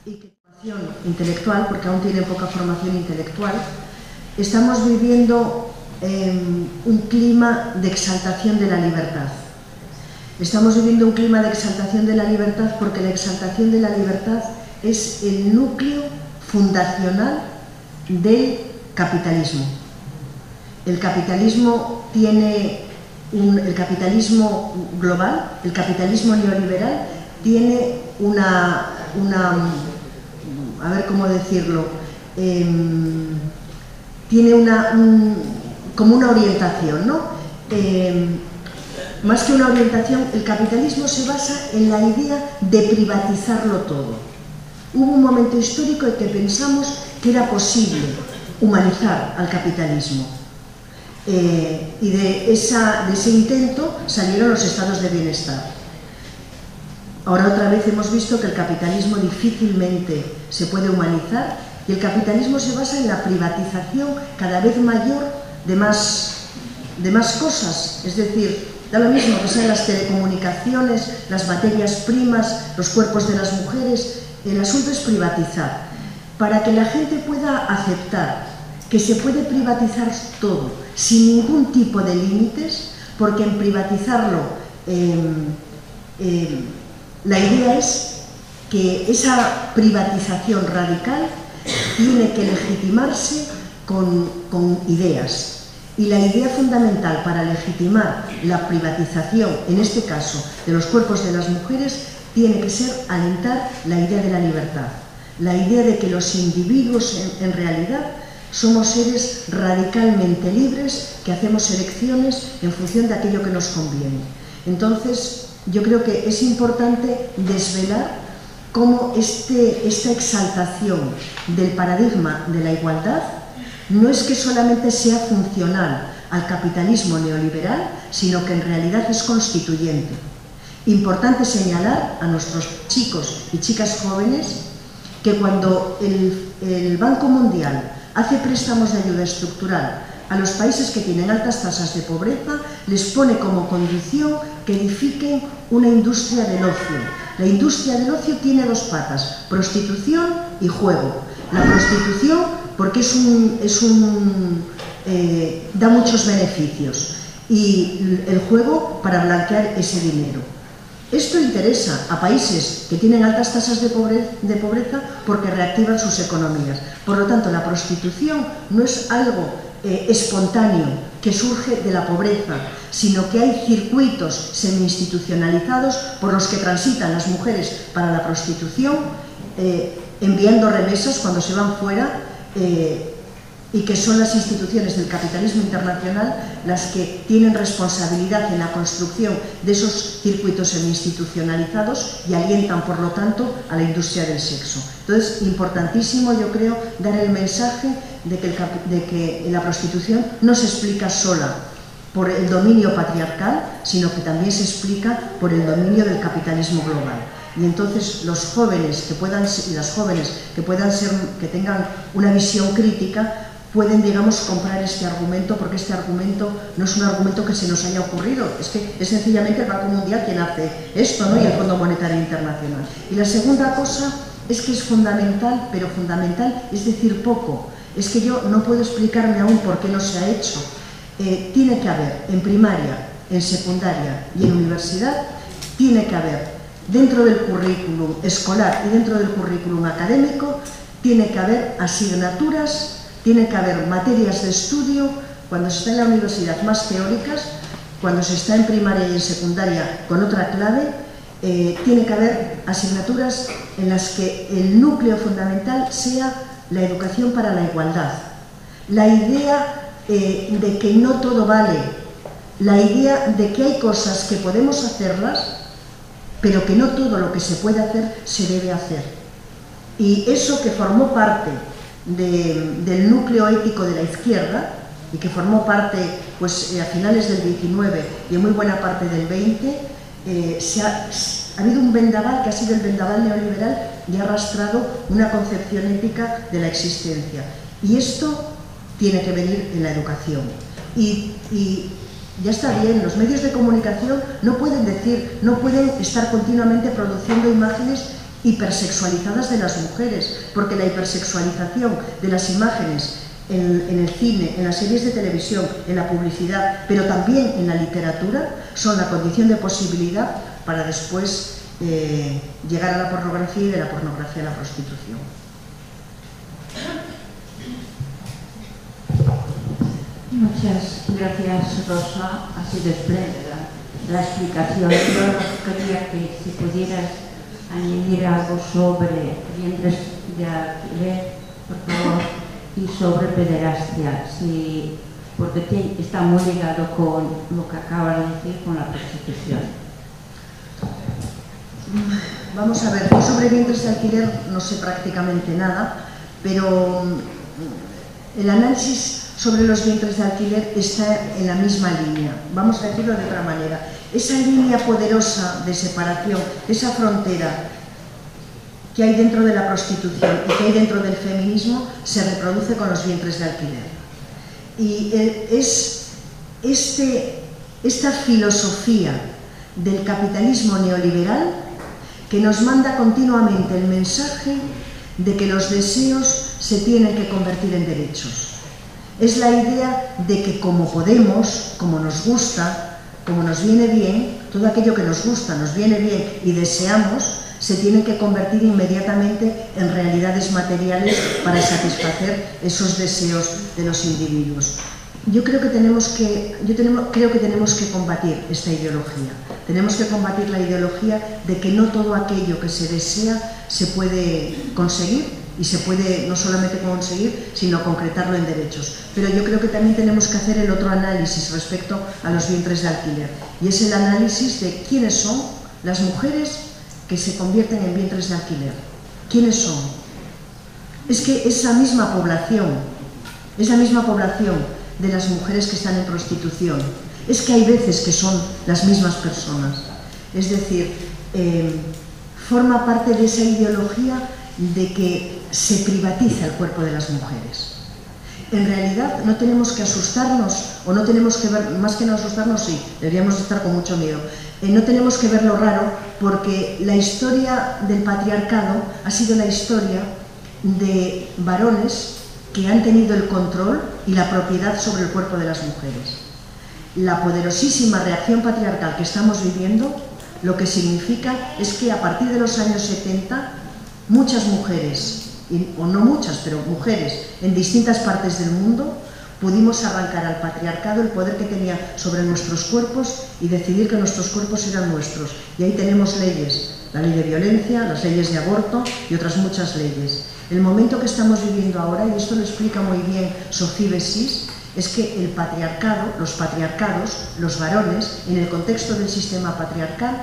y que tienen formación intelectual, porque aún tienen poca formación intelectual, estamos viviendo un clima de exaltación de la libertad. Estamos viviendo un clima de exaltación de la libertad porque la exaltación de la libertad es el núcleo fundacional del capitalismo. El capitalismo tiene el capitalismo global, el capitalismo neoliberal tiene a ver cómo decirlo, tiene como una orientación, ¿no? Más que una orientación, el capitalismo se basa en la idea de privatizarlo todo. Hubo un momento histórico en que pensamos que era posible humanizar al capitalismo. Y de ese intento salieron los estados de bienestar. Ahora otra vez hemos visto que el capitalismo difícilmente se puede humanizar y el capitalismo se basa en la privatización cada vez mayor de más cosas. Es decir, da lo mismo que sean las telecomunicaciones, las materias primas, los cuerpos de las mujeres. El asunto es privatizar. Para que la gente pueda aceptar que se puede privatizar todo sin ningún tipo de límites, porque en privatizarlo la idea es que esa privatización radical tiene que legitimarse con ideas. Y la idea fundamental para legitimar la privatización, en este caso de los cuerpos de las mujeres, tiene que ser alentar la idea de la libertad. La idea de que los individuos en realidad somos seres radicalmente libres que hacemos elecciones en función de aquello que nos conviene. Entonces, yo creo que es importante desvelar cómo esta exaltación del paradigma de la igualdad no es que solamente sea funcional al capitalismo neoliberal, sino que en realidad es constituyente. Importante señalar a nuestros chicos y chicas jóvenes que cuando el Banco Mundial hace préstamos de ayuda estructural a los países que tienen altas tasas de pobreza, les pone como condición que edifiquen una industria del ocio. La industria del ocio tiene dos patas, prostitución y juego. La prostitución porque da muchos beneficios, y el juego para blanquear ese dinero. Esto interesa a países que tienen altas tasas de pobreza porque reactivan sus economías. Por lo tanto, la prostitución no es algo espontáneo que surge de la pobreza, sino que hay circuitos semi-institucionalizados por los que transitan las mujeres para la prostitución, enviando remesas cuando se van fuera, y que son las instituciones del capitalismo internacional las que tienen responsabilidad en la construcción de esos circuitos semi-institucionalizados y alientan, por lo tanto, a la industria del sexo. Entonces, importantísimo, yo creo, dar el mensaje de que la prostitución no se explica sola por el dominio patriarcal, sino que también se explica por el dominio del capitalismo global. Y entonces los jóvenes que puedan y las jóvenes que tengan una visión crítica pueden, digamos, comprar este argumento, porque este argumento no es un argumento que se nos haya ocurrido, es que es sencillamente el Banco Mundial quien hace esto, ¿no? Y el Fondo Monetario Internacional. Y la segunda cosa es que es fundamental, pero fundamental es decir poco. Es que yo no puedo explicarme aún por qué no se ha hecho. Tiene que haber en primaria, en secundaria y en universidad, tiene que haber dentro del currículum escolar y dentro del currículum académico, tiene que haber asignaturas, tiene que haber materias de estudio, cuando se está en la universidad más teóricas, cuando se está en primaria y en secundaria con otra clave, tiene que haber asignaturas en las que el núcleo fundamental sea la educación para la igualdad. La idea de que no todo vale, la idea de que hay cosas que podemos hacerlas, pero que no todo lo que se puede hacer se debe hacer. Y eso que formó parte del núcleo ético de la izquierda y que formó parte pues, a finales del 19 y en muy buena parte del 20, ha habido un vendaval que ha sido el vendaval neoliberal y ha arrastrado una concepción ética de la existencia. Y esto tiene que venir en la educación. Y ya está bien, los medios de comunicación no pueden estar continuamente produciendo imágenes hipersexualizadas de las mujeres, porque la hipersexualización de las imágenes en el cine, en las series de televisión, en la publicidad, pero también en la literatura, son la condición de posibilidad para después llegar a la pornografía y de la pornografía a la prostitución. Muchas gracias, Rosa. Ha sido espléndida la explicación. Yo quería que si pudieras añadir algo sobre vientres de alquiler, por favor, y sobre pederastia, porque está muy ligado con lo que acabas de decir, con la prostitución. Vamos a ver, yo sobre vientres de alquiler no sé prácticamente nada, pero el análisis sobre los vientres de alquiler está en la misma línea. Vamos a decirlo de otra manera. Esa línea poderosa de separación, esa frontera que hay dentro de la prostitución y que hay dentro del feminismo, se reproduce con los vientres de alquiler. Y es esta filosofía del capitalismo neoliberal que nos manda continuamente el mensaje de que los deseos se tienen que convertir en derechos. Es la idea de que como podemos, como nos gusta, como nos viene bien, todo aquello que nos gusta, nos viene bien y deseamos, se tiene que convertir inmediatamente en realidades materiales para satisfacer esos deseos de los individuos. Yo creo que tenemos que combatir esta ideología. Tenemos que combatir la ideología de que no todo aquello que se desea se puede conseguir, y se puede no solamente conseguir, sino concretarlo en derechos. Pero yo creo que también tenemos que hacer el otro análisis respecto a los vientres de alquiler, y es el análisis de quiénes son las mujeres que se convierten en vientres de alquiler. ¿Quiénes son? Es que esa misma población de las mujeres que están en prostitución, es que hay veces que son las mismas personas. Es decir, forma parte de esa ideología de que se privatiza el cuerpo de las mujeres. En realidad no tenemos que asustarnos, o no tenemos que ver, más que no asustarnos, sí, deberíamos estar con mucho miedo. No tenemos que ver lo raro, porque la historia del patriarcado ha sido la historia de varones que han tenido el control y la propiedad sobre el cuerpo de las mujeres. La poderosísima reacción patriarcal que estamos viviendo, lo que significa es que a partir de los años 70, muchas mujeres, o no muchas, pero mujeres en distintas partes del mundo, pudimos arrancar al patriarcado el poder que tenía sobre nuestros cuerpos y decidir que nuestros cuerpos eran nuestros. Y ahí tenemos leyes, la ley de violencia, las leyes de aborto y otras muchas leyes. El momento que estamos viviendo ahora, y esto lo explica muy bien Sophie Bessis, es que el patriarcado, los patriarcados, los varones, en el contexto del sistema patriarcal,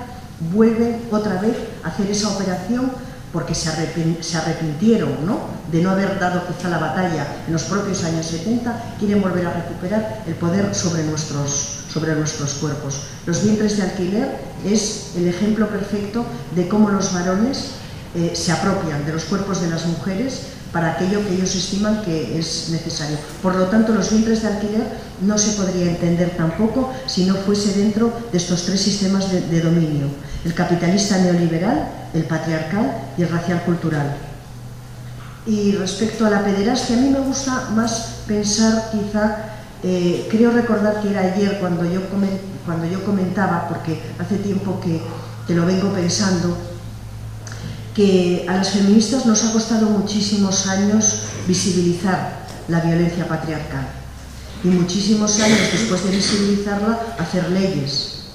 vuelven otra vez a hacer esa operación porque se arrepintieron, ¿no?, de no haber dado quizá la batalla en los propios años 70, quieren volver a recuperar el poder sobre nuestros cuerpos. Los vientres de alquiler es el ejemplo perfecto de cómo los varones se apropian de los cuerpos de las mujeres para aquello que ellos estiman que es necesario. Por lo tanto, los vientres de alquiler no se podría entender tampoco si no fuese dentro de estos tres sistemas de dominio: el capitalista neoliberal, el patriarcal y el racial cultural. Y respecto a la pederastia, a mí me gusta más pensar, quizá, creo recordar que era ayer cuando yo comentaba, porque hace tiempo que lo vengo pensando, que a las feministas nos ha costado muchísimos años visibilizar la violencia patriarcal y muchísimos años después de visibilizarla hacer leyes,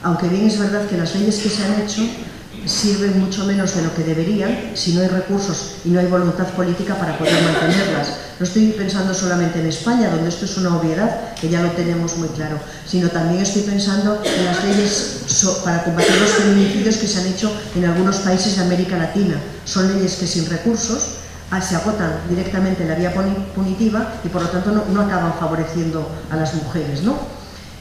aunque bien es verdad que las leyes que se han hecho sirven mucho menos de lo que deberían si no hay recursos y no hay voluntad política para poder mantenerlas. No estoy pensando solamente en España, donde esto es una obviedad, que ya lo tenemos muy claro, sino también estoy pensando en las leyes para combatir los feminicidios que se han hecho en algunos países de América Latina. Son leyes que sin recursos se agotan directamente la vía punitiva y por lo tanto no acaban favoreciendo a las mujeres, ¿no?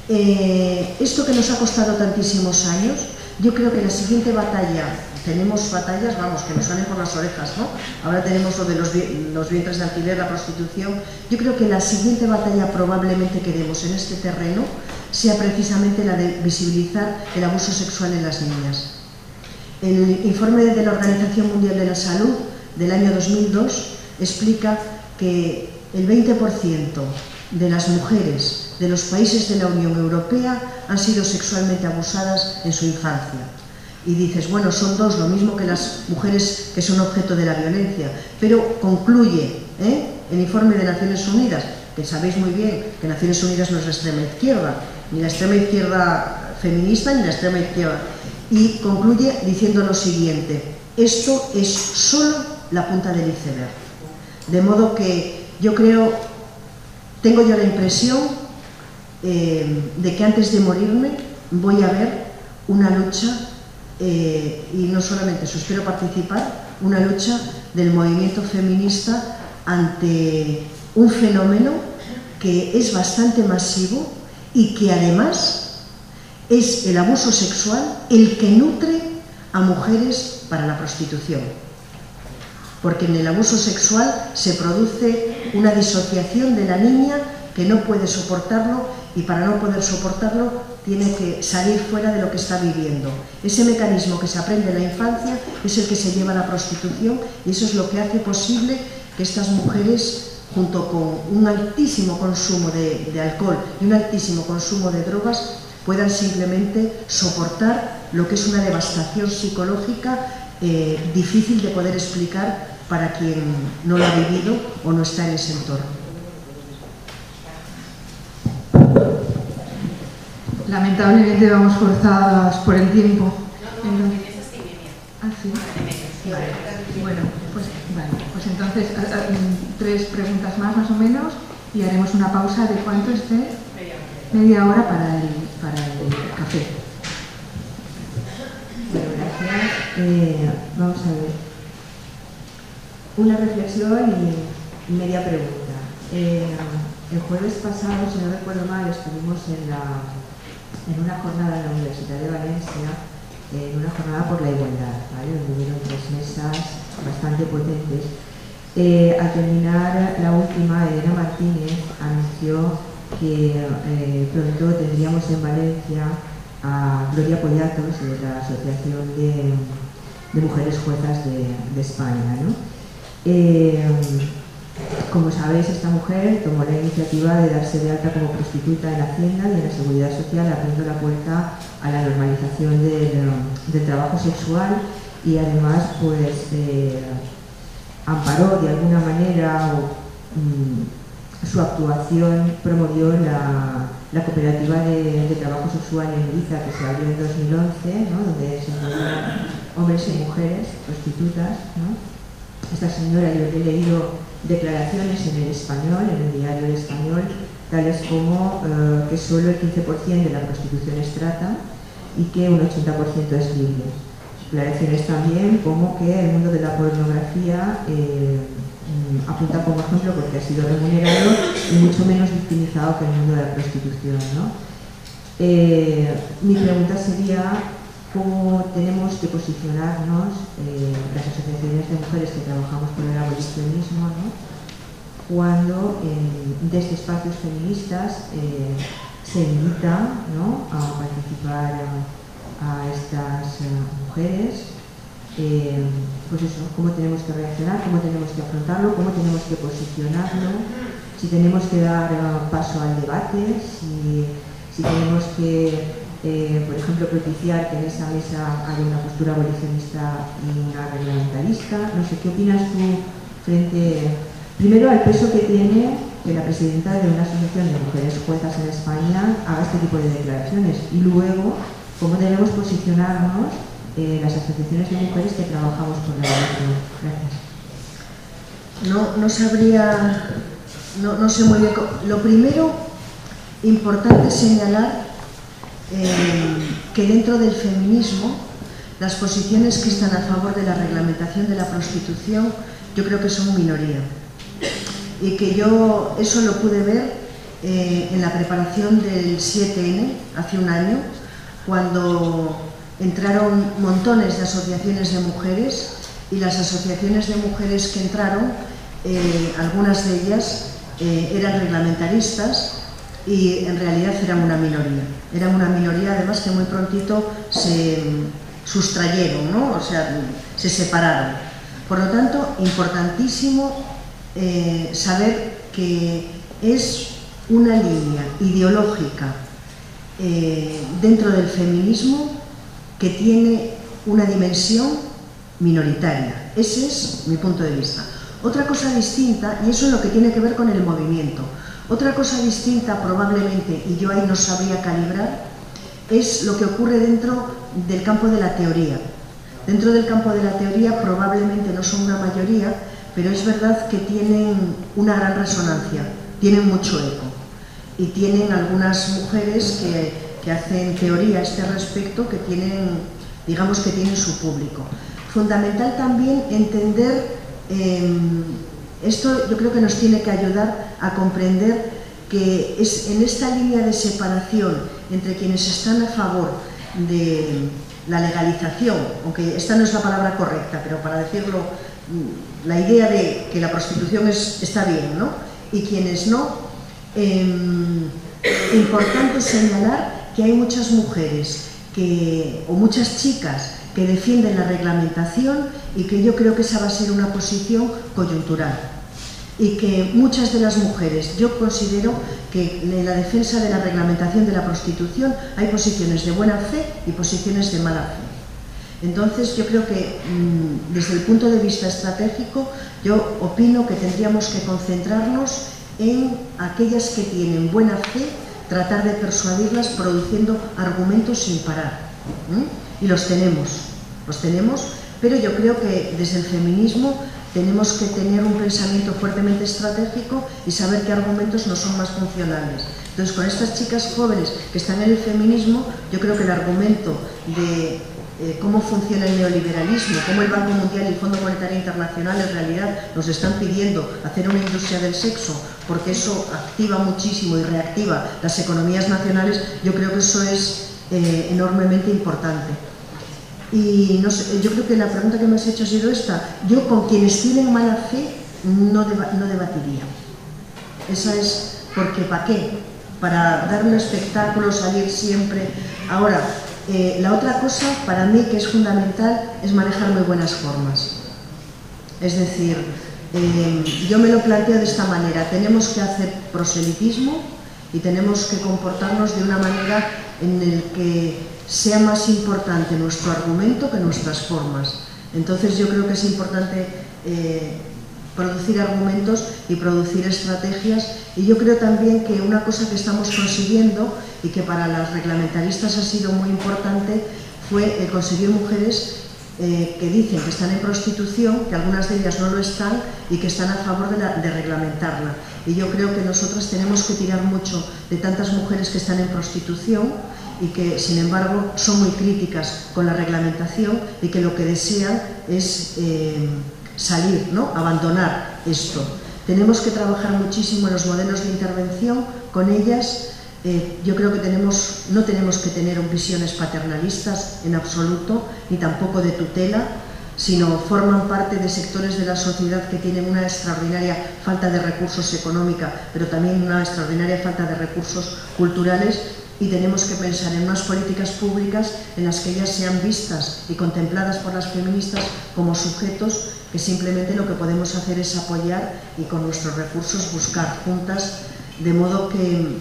Esto que nos ha costado tantísimos años, yo creo que la siguiente batalla, tenemos batallas, vamos, que nos salen por las orejas, ¿no? Ahora tenemos lo de los vientres de alquiler, la prostitución. Yo creo que la siguiente batalla probablemente que demos en este terreno sea precisamente la de visibilizar el abuso sexual en las niñas. El informe de la Organización Mundial de la Salud del año 2002 explica que el 20% de las mujeres de los países de la Unión Europea han sido sexualmente abusadas en su infancia. Y dices, bueno, son dos, lo mismo que las mujeres que son objeto de la violencia, pero concluye el informe de Naciones Unidas, que sabéis muy bien que Naciones Unidas no es la extrema izquierda, ni la extrema izquierda feminista, ni la extrema izquierda, y concluye diciendo lo siguiente: esto es solo la punta del iceberg. De modo que yo creo, tengo yo la impresión de que antes de morirme voy a ver una lucha, y no solamente eso, espero participar, una lucha del movimiento feminista ante un fenómeno que es bastante masivo y que además es el abuso sexual el que nutre a mujeres para la prostitución. Porque en el abuso sexual se produce una disociación de la niña que no puede soportarlo y para no poder soportarlo tiene que salir fuera de lo que está viviendo. Ese mecanismo que se aprende en la infancia es el que se lleva a la prostitución y eso es lo que hace posible que estas mujeres, junto con un altísimo consumo de alcohol y un altísimo consumo de drogas, puedan simplemente soportar lo que es una devastación psicológica difícil de poder explicar para quien no lo ha vivido o no está en ese entorno. Lamentablemente vamos forzadas por el tiempo. Ah, sí. Vale. Bueno, pues entonces 3 preguntas más o menos y haremos una pausa de ¿cuánto esté? Media hora para el café. Bueno, gracias. Vamos a ver. Una reflexión y media pregunta. El jueves pasado, si no recuerdo mal, estuvimos en una jornada en la Universidad de Valencia, en una jornada por la igualdad, ¿vale? Donde hubieron 3 mesas bastante potentes. Al terminar la última, Elena Martínez anunció que pronto tendríamos en Valencia a Gloria Pollatos, de la Asociación de Mujeres Juezas de España, ¿no? Como sabéis, esta mujer tomó la iniciativa de darse de alta como prostituta en la Hacienda y en la Seguridad Social, abriendo la puerta a la normalización del trabajo sexual y además pues amparó de alguna manera o su actuación promovió la cooperativa de trabajo sexual en Ibiza, que se abrió en 2011, ¿no? Donde se encuentran hombres y mujeres prostitutas, ¿no? Esta señora, yo he leído declaraciones en el Español, en el diario El Español, tales como que solo el 15% de la prostitución es trata y que un 80% es libre. Declaraciones también como que el mundo de la pornografía apunta como ejemplo porque ha sido remunerado y mucho menos victimizado que el mundo de la prostitución, ¿no? Mi pregunta sería cómo tenemos que posicionarnos las asociaciones de mujeres que trabajamos por el abolicionismo, ¿no? Cuando desde espacios feministas se invita, ¿no?, a participar a estas mujeres. Pues eso, cómo tenemos que reaccionar, cómo tenemos que afrontarlo, cómo tenemos que posicionarlo, si tenemos que dar paso al debate, si tenemos que, por ejemplo, propiciar que en esa mesa haya una postura abolicionista y una reglamentarista. No sé, ¿qué opinas tú frente, primero, al peso que tiene que la presidenta de una asociación de mujeres juezas en España haga este tipo de declaraciones? Y luego, ¿cómo debemos posicionarnos las asociaciones de mujeres que trabajamos por la abolición? Gracias. No sabría, no sé muy bien. Lo primero, importante señalar que dentro del feminismo las posiciones que están a favor de la reglamentación de la prostitución yo creo que son minoría. Y que yo eso lo pude ver en la preparación del 7N, hace un año, cuando entraron montones de asociaciones de mujeres y las asociaciones de mujeres que entraron, algunas de ellas eran reglamentaristas y en realidad eran una minoría. Eran una minoría además que muy prontito se sustrayeron, ¿no? O sea, se separaron. Por lo tanto, importantísimo saber que es una línea ideológica dentro del feminismo que tiene una dimensión minoritaria. Ese es mi punto de vista. Otra cosa distinta, y eso es lo que tiene que ver con el movimiento, otra cosa distinta probablemente, y yo ahí no sabría calibrar, es lo que ocurre dentro del campo de la teoría. Dentro del campo de la teoría probablemente no son una mayoría, pero es verdad que tienen una gran resonancia, tienen mucho eco. Y tienen algunas mujeres que hacen teoría a este respecto, que tienen, digamos que tienen su público. Fundamental también entender, esto yo creo que nos tiene que ayudar a comprender que es en esta línea de separación entre quienes están a favor de la legalización, aunque esta no es la palabra correcta, pero para decirlo, la idea de que la prostitución está bien, ¿no?, y quienes no. Importante señalar que hay muchas mujeres o muchas chicas que defienden la reglamentación y que yo creo que esa va a ser una posición coyuntural y que muchas de las mujeres, yo considero que en la defensa de la reglamentación de la prostitución hay posiciones de buena fe y posiciones de mala fe. Entonces yo creo que desde el punto de vista estratégico yo opino que tendríamos que concentrarnos en aquellas que tienen buena fe, tratar de persuadirlas produciendo argumentos sin parar. Y los tenemos, pero yo creo que desde el feminismo tenemos que tener un pensamiento fuertemente estratégico y saber qué argumentos nos son más funcionales. Entonces, con estas chicas jóvenes que están en el feminismo, yo creo que el argumento de cómo funciona el neoliberalismo, cómo el Banco Mundial y el Fondo Monetario Internacional en realidad nos están pidiendo hacer una industria del sexo porque eso activa muchísimo y reactiva las economías nacionales, yo creo que eso es enormemente importante. Y no sé, yo creo que la pregunta que me has hecho ha sido esta. Yo con quienes tienen mala fe no debatiría. Esa es porque ¿para qué? Para dar un espectáculo, salir siempre. Ahora, la otra cosa para mí que es fundamental es manejar muy buenas formas. Es decir, yo me lo planteo de esta manera. Tenemos que hacer proselitismo y tenemos que comportarnos de una manera en el que sea más importante nuestro argumento que nuestras formas. Entonces yo creo que es importante producir argumentos y producir estrategias. Y yo creo también que una cosa que estamos consiguiendo y que para las reglamentaristas ha sido muy importante fue conseguir mujeres que dicen que están en prostitución, que algunas de ellas no lo están y que están a favor de reglamentarla. Y yo creo que nosotras tenemos que tirar mucho de tantas mujeres que están en prostitución y que, sin embargo, son muy críticas con la reglamentación y que lo que desean es salir, ¿no? Abandonar esto. Tenemos que trabajar muchísimo en los modelos de intervención con ellas. Yo creo que no tenemos que tener visiones paternalistas en absoluto, ni tampoco de tutela, sino forman parte de sectores de la sociedad que tienen una extraordinaria falta de recursos económica, pero también una extraordinaria falta de recursos culturales, y tenemos que pensar en unas políticas públicas en las que ellas sean vistas y contempladas por las feministas como sujetos que simplemente lo que podemos hacer es apoyar y con nuestros recursos buscar juntas, de modo que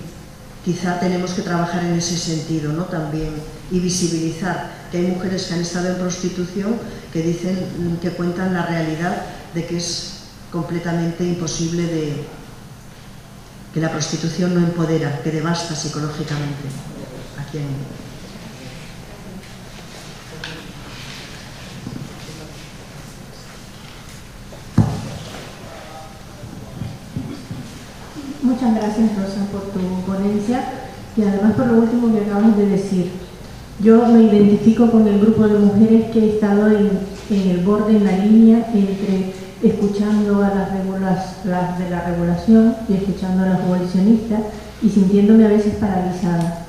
quizá tenemos que trabajar en ese sentido, ¿no? También, y visibilizar que hay mujeres que han estado en prostitución que dicen, que cuentan la realidad de que es completamente imposible que la prostitución no empodera, que devasta psicológicamente a quien... Muchas gracias, Rosa, por tu ponencia y además por lo último que acabas de decir. Yo me identifico con el grupo de mujeres que he estado en el borde, en la línea entre escuchando a las de la regulación y escuchando a las abolicionistas y sintiéndome a veces paralizada.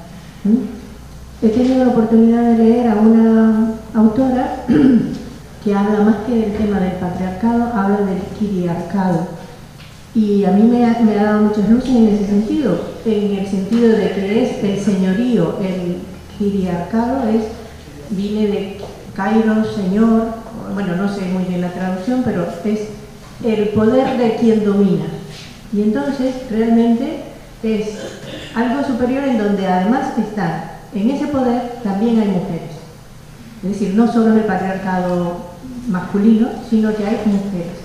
He tenido la oportunidad de leer a una autora que habla más que del tema del patriarcado, habla del quiriarcado. Y a mí me ha dado muchas luces en ese sentido, en el sentido de que es el señorío, el quiriarcado viene de Cairo, señor, bueno, no sé muy bien la traducción, pero es el poder de quien domina. Y entonces realmente es algo superior en donde además están, en ese poder también hay mujeres. Es decir, no solo es el patriarcado masculino, sino que hay mujeres.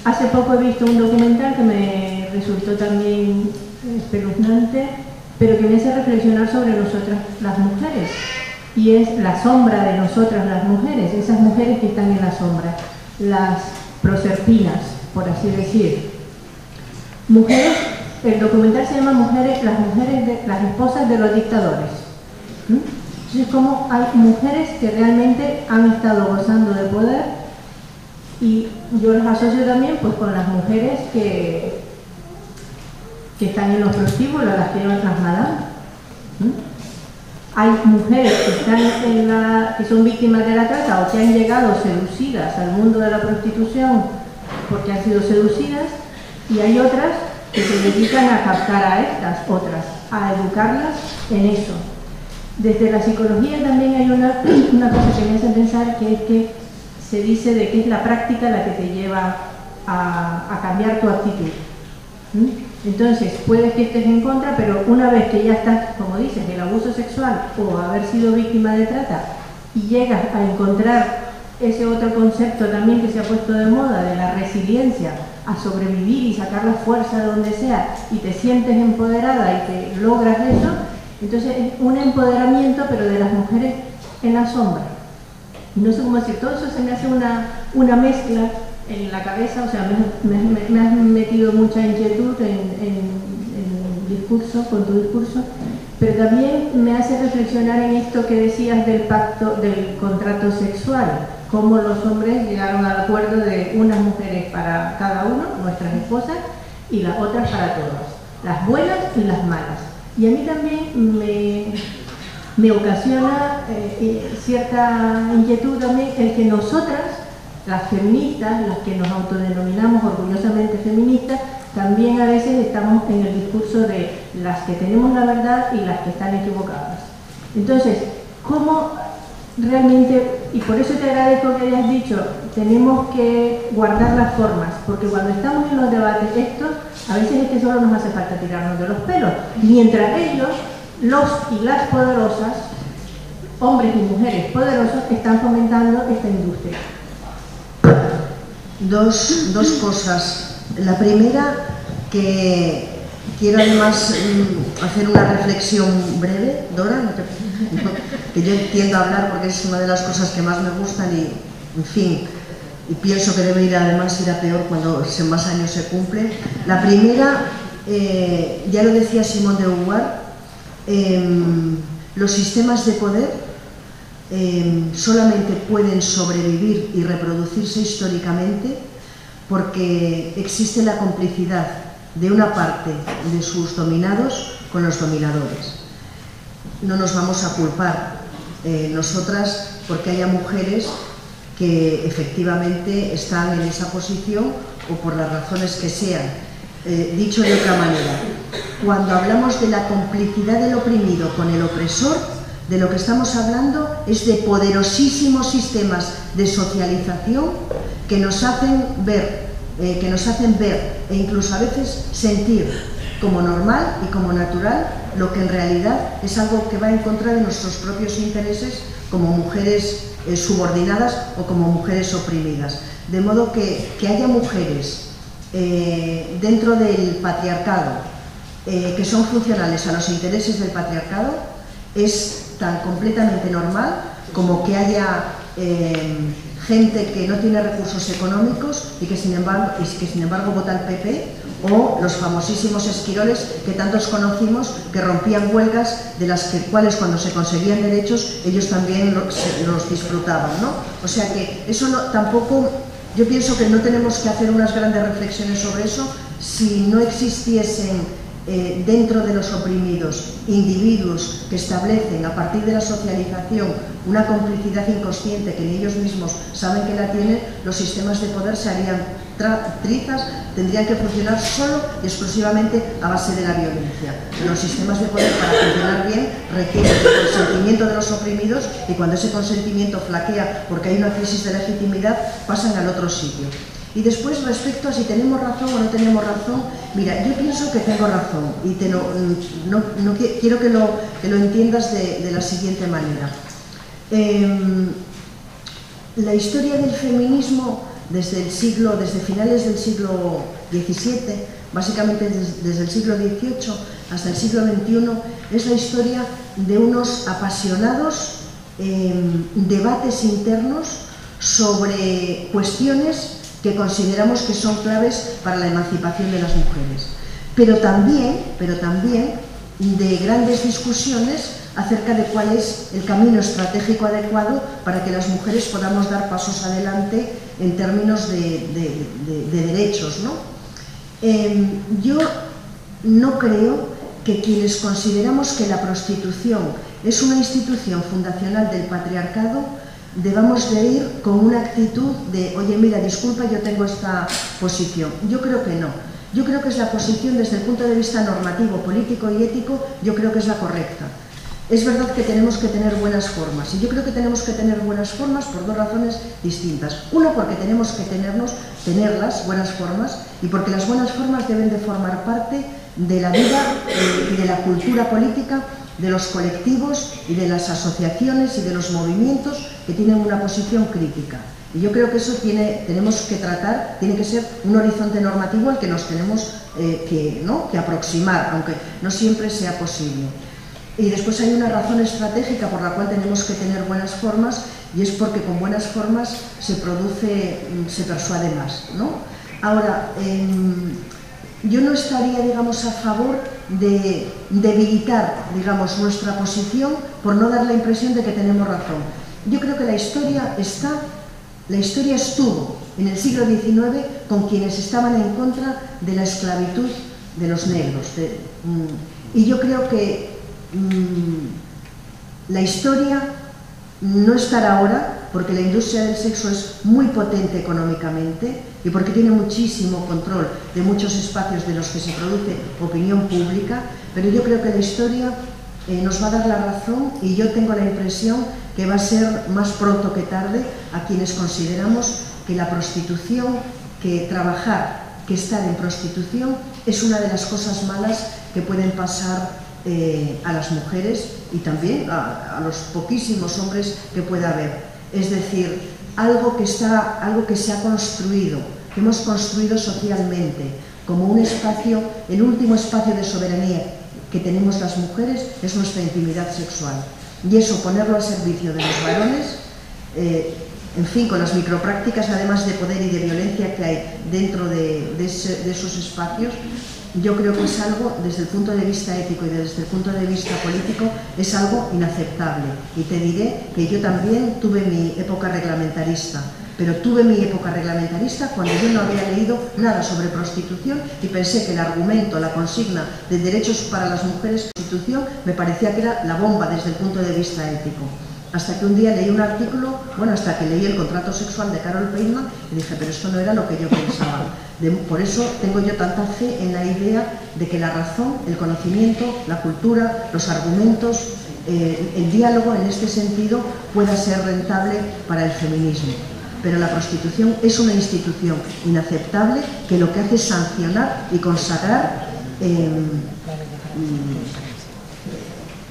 Hace poco he visto un documental que me resultó también espeluznante, pero que me hace reflexionar sobre nosotras las mujeres. Y es la sombra de nosotras las mujeres, esas mujeres que están en la sombra, las proserpinas, por así decir. Mujeres, el documental se llama las esposas de los dictadores. Entonces, como hay mujeres que realmente han estado gozando de poder. Y yo las asocio también pues, con las mujeres que están en los prostíbulos, las que llaman las madame. Hay mujeres que son víctimas de la trata o que han llegado seducidas al mundo de la prostitución porque han sido seducidas, y hay otras que se dedican a captar a estas otras, a educarlas en eso. Desde la psicología también hay una cosa que me hace pensar, que es que se dice de que es la práctica la que te lleva a cambiar tu actitud. Entonces, puedes que estés en contra, pero una vez que ya estás, como dices, el abuso sexual o haber sido víctima de trata, y llegas a encontrar ese otro concepto también que se ha puesto de moda, de la resiliencia, a sobrevivir y sacar la fuerza de donde sea, y te sientes empoderada y que logras eso, entonces es un empoderamiento, pero de las mujeres en la sombra. No sé cómo decir, todo eso se me hace una mezcla en la cabeza, o sea, me has metido mucha inquietud en el discurso, con tu discurso, pero también me hace reflexionar en esto que decías del pacto, del contrato sexual, cómo los hombres llegaron al acuerdo de unas mujeres para cada uno, nuestras esposas, y las otras para todos, las buenas y las malas. Y a mí también me ocasiona cierta inquietud también el que nosotras, las feministas, las que nos autodenominamos orgullosamente feministas, también a veces estamos en el discurso de las que tenemos la verdad y las que están equivocadas. Entonces, ¿cómo realmente, y por eso te agradezco que hayas dicho, tenemos que guardar las formas, porque cuando estamos en los debates estos, a veces es que solo nos hace falta tirarnos de los pelos, mientras ellos, los y las poderosas, hombres y mujeres poderosos, están fomentando esta industria. Dos cosas. La primera, que quiero además hacer una reflexión breve, Dora, que yo tiendo a hablar porque es una de las cosas que más me gustan y, en fin, y pienso que debe además ir a peor cuando más años se cumplen. La primera, ya lo decía Simone de Beauvoir, los sistemas de poder solamente pueden sobrevivir y reproducirse históricamente porque existe la complicidad de una parte de sus dominados con los dominadores. No nos vamos a culpar nosotras porque haya mujeres que efectivamente están en esa posición o por las razones que sean. Dicho de otra manera, cuando hablamos de la complicidad del oprimido con el opresor, de lo que estamos hablando es de poderosísimos sistemas de socialización que nos hacen ver e incluso a veces sentir como normal y como natural lo que en realidad es algo que va en contra de nuestros propios intereses como mujeres subordinadas o como mujeres oprimidas. De modo que haya mujeres dentro del patriarcado que son funcionales a los intereses del patriarcado es tan completamente normal como que haya gente que no tiene recursos económicos y que sin embargo vota al PP, o los famosísimos esquiroles que tantos conocimos que rompían huelgas de las cuales cuando se conseguían derechos ellos también los disfrutaban, ¿no? O sea que eso tampoco, yo pienso que no tenemos que hacer unas grandes reflexiones sobre eso si no existiesen dentro de los oprimidos individuos que establecen a partir de la socialización una complicidad inconsciente que ni ellos mismos saben que la tienen. Los sistemas de poder se harían trizas, tendrían que funcionar solo y exclusivamente a base de la violencia. Los sistemas de poder, para funcionar bien, requieren el consentimiento de los oprimidos, y cuando ese consentimiento flaquea porque hay una crisis de legitimidad, pasan al otro sitio. Y después, respecto a si tenemos razón o no tenemos razón, mira, yo pienso que tengo razón y quiero que lo entiendas de la siguiente manera. La historia del feminismo desde finales del siglo XVII, básicamente desde el siglo XVIII hasta el siglo XXI, es la historia de unos apasionados debates internos sobre cuestiones que consideramos que son claves para la emancipación de las mujeres, pero también de grandes discusiones acerca de cuál es el camino estratégico adecuado para que las mujeres podamos dar pasos adelante en términos de derechos, ¿no? Yo no creo que quienes consideramos que la prostitución es una institución fundacional del patriarcado debamos de ir con una actitud de, oye, mira, disculpa, yo tengo esta posición. Yo creo que no. Yo creo que es la posición desde el punto de vista normativo, político y ético, yo creo que es la correcta. Es verdad que tenemos que tener buenas formas, y yo creo que tenemos que tener buenas formas por dos razones distintas. Uno, porque tenemos que tenerlas, buenas formas, y porque las buenas formas deben de formar parte de la vida y de la cultura política de los colectivos y de las asociaciones y de los movimientos que tienen una posición crítica. Y yo creo que eso tenemos que tratar, tiene que ser un horizonte normativo al que nos tenemos que aproximar, aunque no siempre sea posible. Y después hay una razón estratégica por la cual tenemos que tener buenas formas, y es porque con buenas formas se persuade más, ¿no? Ahora, yo no estaría, digamos, a favor de debilitar, digamos, nuestra posición por no dar la impresión de que tenemos razón. Yo creo que la historia estuvo en el siglo XIX con quienes estaban en contra de la esclavitud de los negros. Y yo creo que la historia no estará ahora porque la industria del sexo es muy potente económicamente y porque tiene muchísimo control de muchos espacios de los que se produce opinión pública, pero yo creo que la historia nos va a dar la razón, y yo tengo la impresión que va a ser más pronto que tarde a quienes consideramos que la prostitución, que trabajar, que estar en prostitución es una de las cosas malas que pueden pasar a las mujeres y también a los poquísimos hombres que pueda haber. Es decir, algo que se ha construido, que hemos construido socialmente, como un espacio, el último espacio de soberanía que tenemos las mujeres es nuestra intimidad sexual. Y eso, ponerlo al servicio de los varones, en fin, con las microprácticas además de poder y de violencia que hay dentro de esos espacios, yo creo que es algo, desde el punto de vista ético y desde el punto de vista político, es algo inaceptable. Y te diré que yo también tuve mi época reglamentarista, pero tuve mi época reglamentarista cuando yo no había leído nada sobre prostitución y pensé que el argumento, la consigna de derechos para las mujeres, prostitución, me parecía que era la bomba desde el punto de vista ético. Hasta que un día leí un artículo, hasta que leí El contrato sexual de Carol Feynman y dije, pero esto no era lo que yo pensaba. Por eso tengo yo tanta fe en la idea de que la razón, el conocimiento, la cultura, los argumentos, el diálogo en este sentido pueda ser rentable para el feminismo. Pero la prostitución es una institución inaceptable que lo que hace es sancionar y consagrar,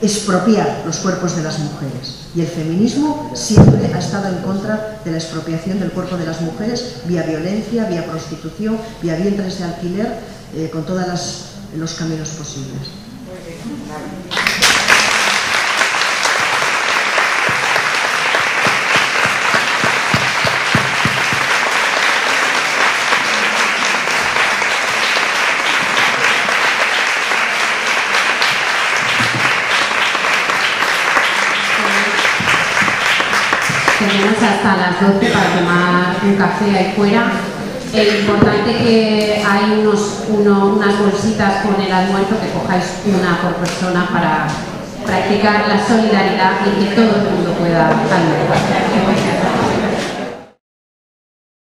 expropiar los cuerpos de las mujeres. Y el feminismo siempre ha estado en contra de la expropiación del cuerpo de las mujeres vía violencia, vía prostitución, vía vientres de alquiler, con todos los caminos posibles. Tenemos hasta las 12 para tomar un café ahí fuera. Importante que hay unas bolsitas con el almuerzo, que cojáis una por persona para practicar la solidaridad y que todo el mundo pueda almorzar.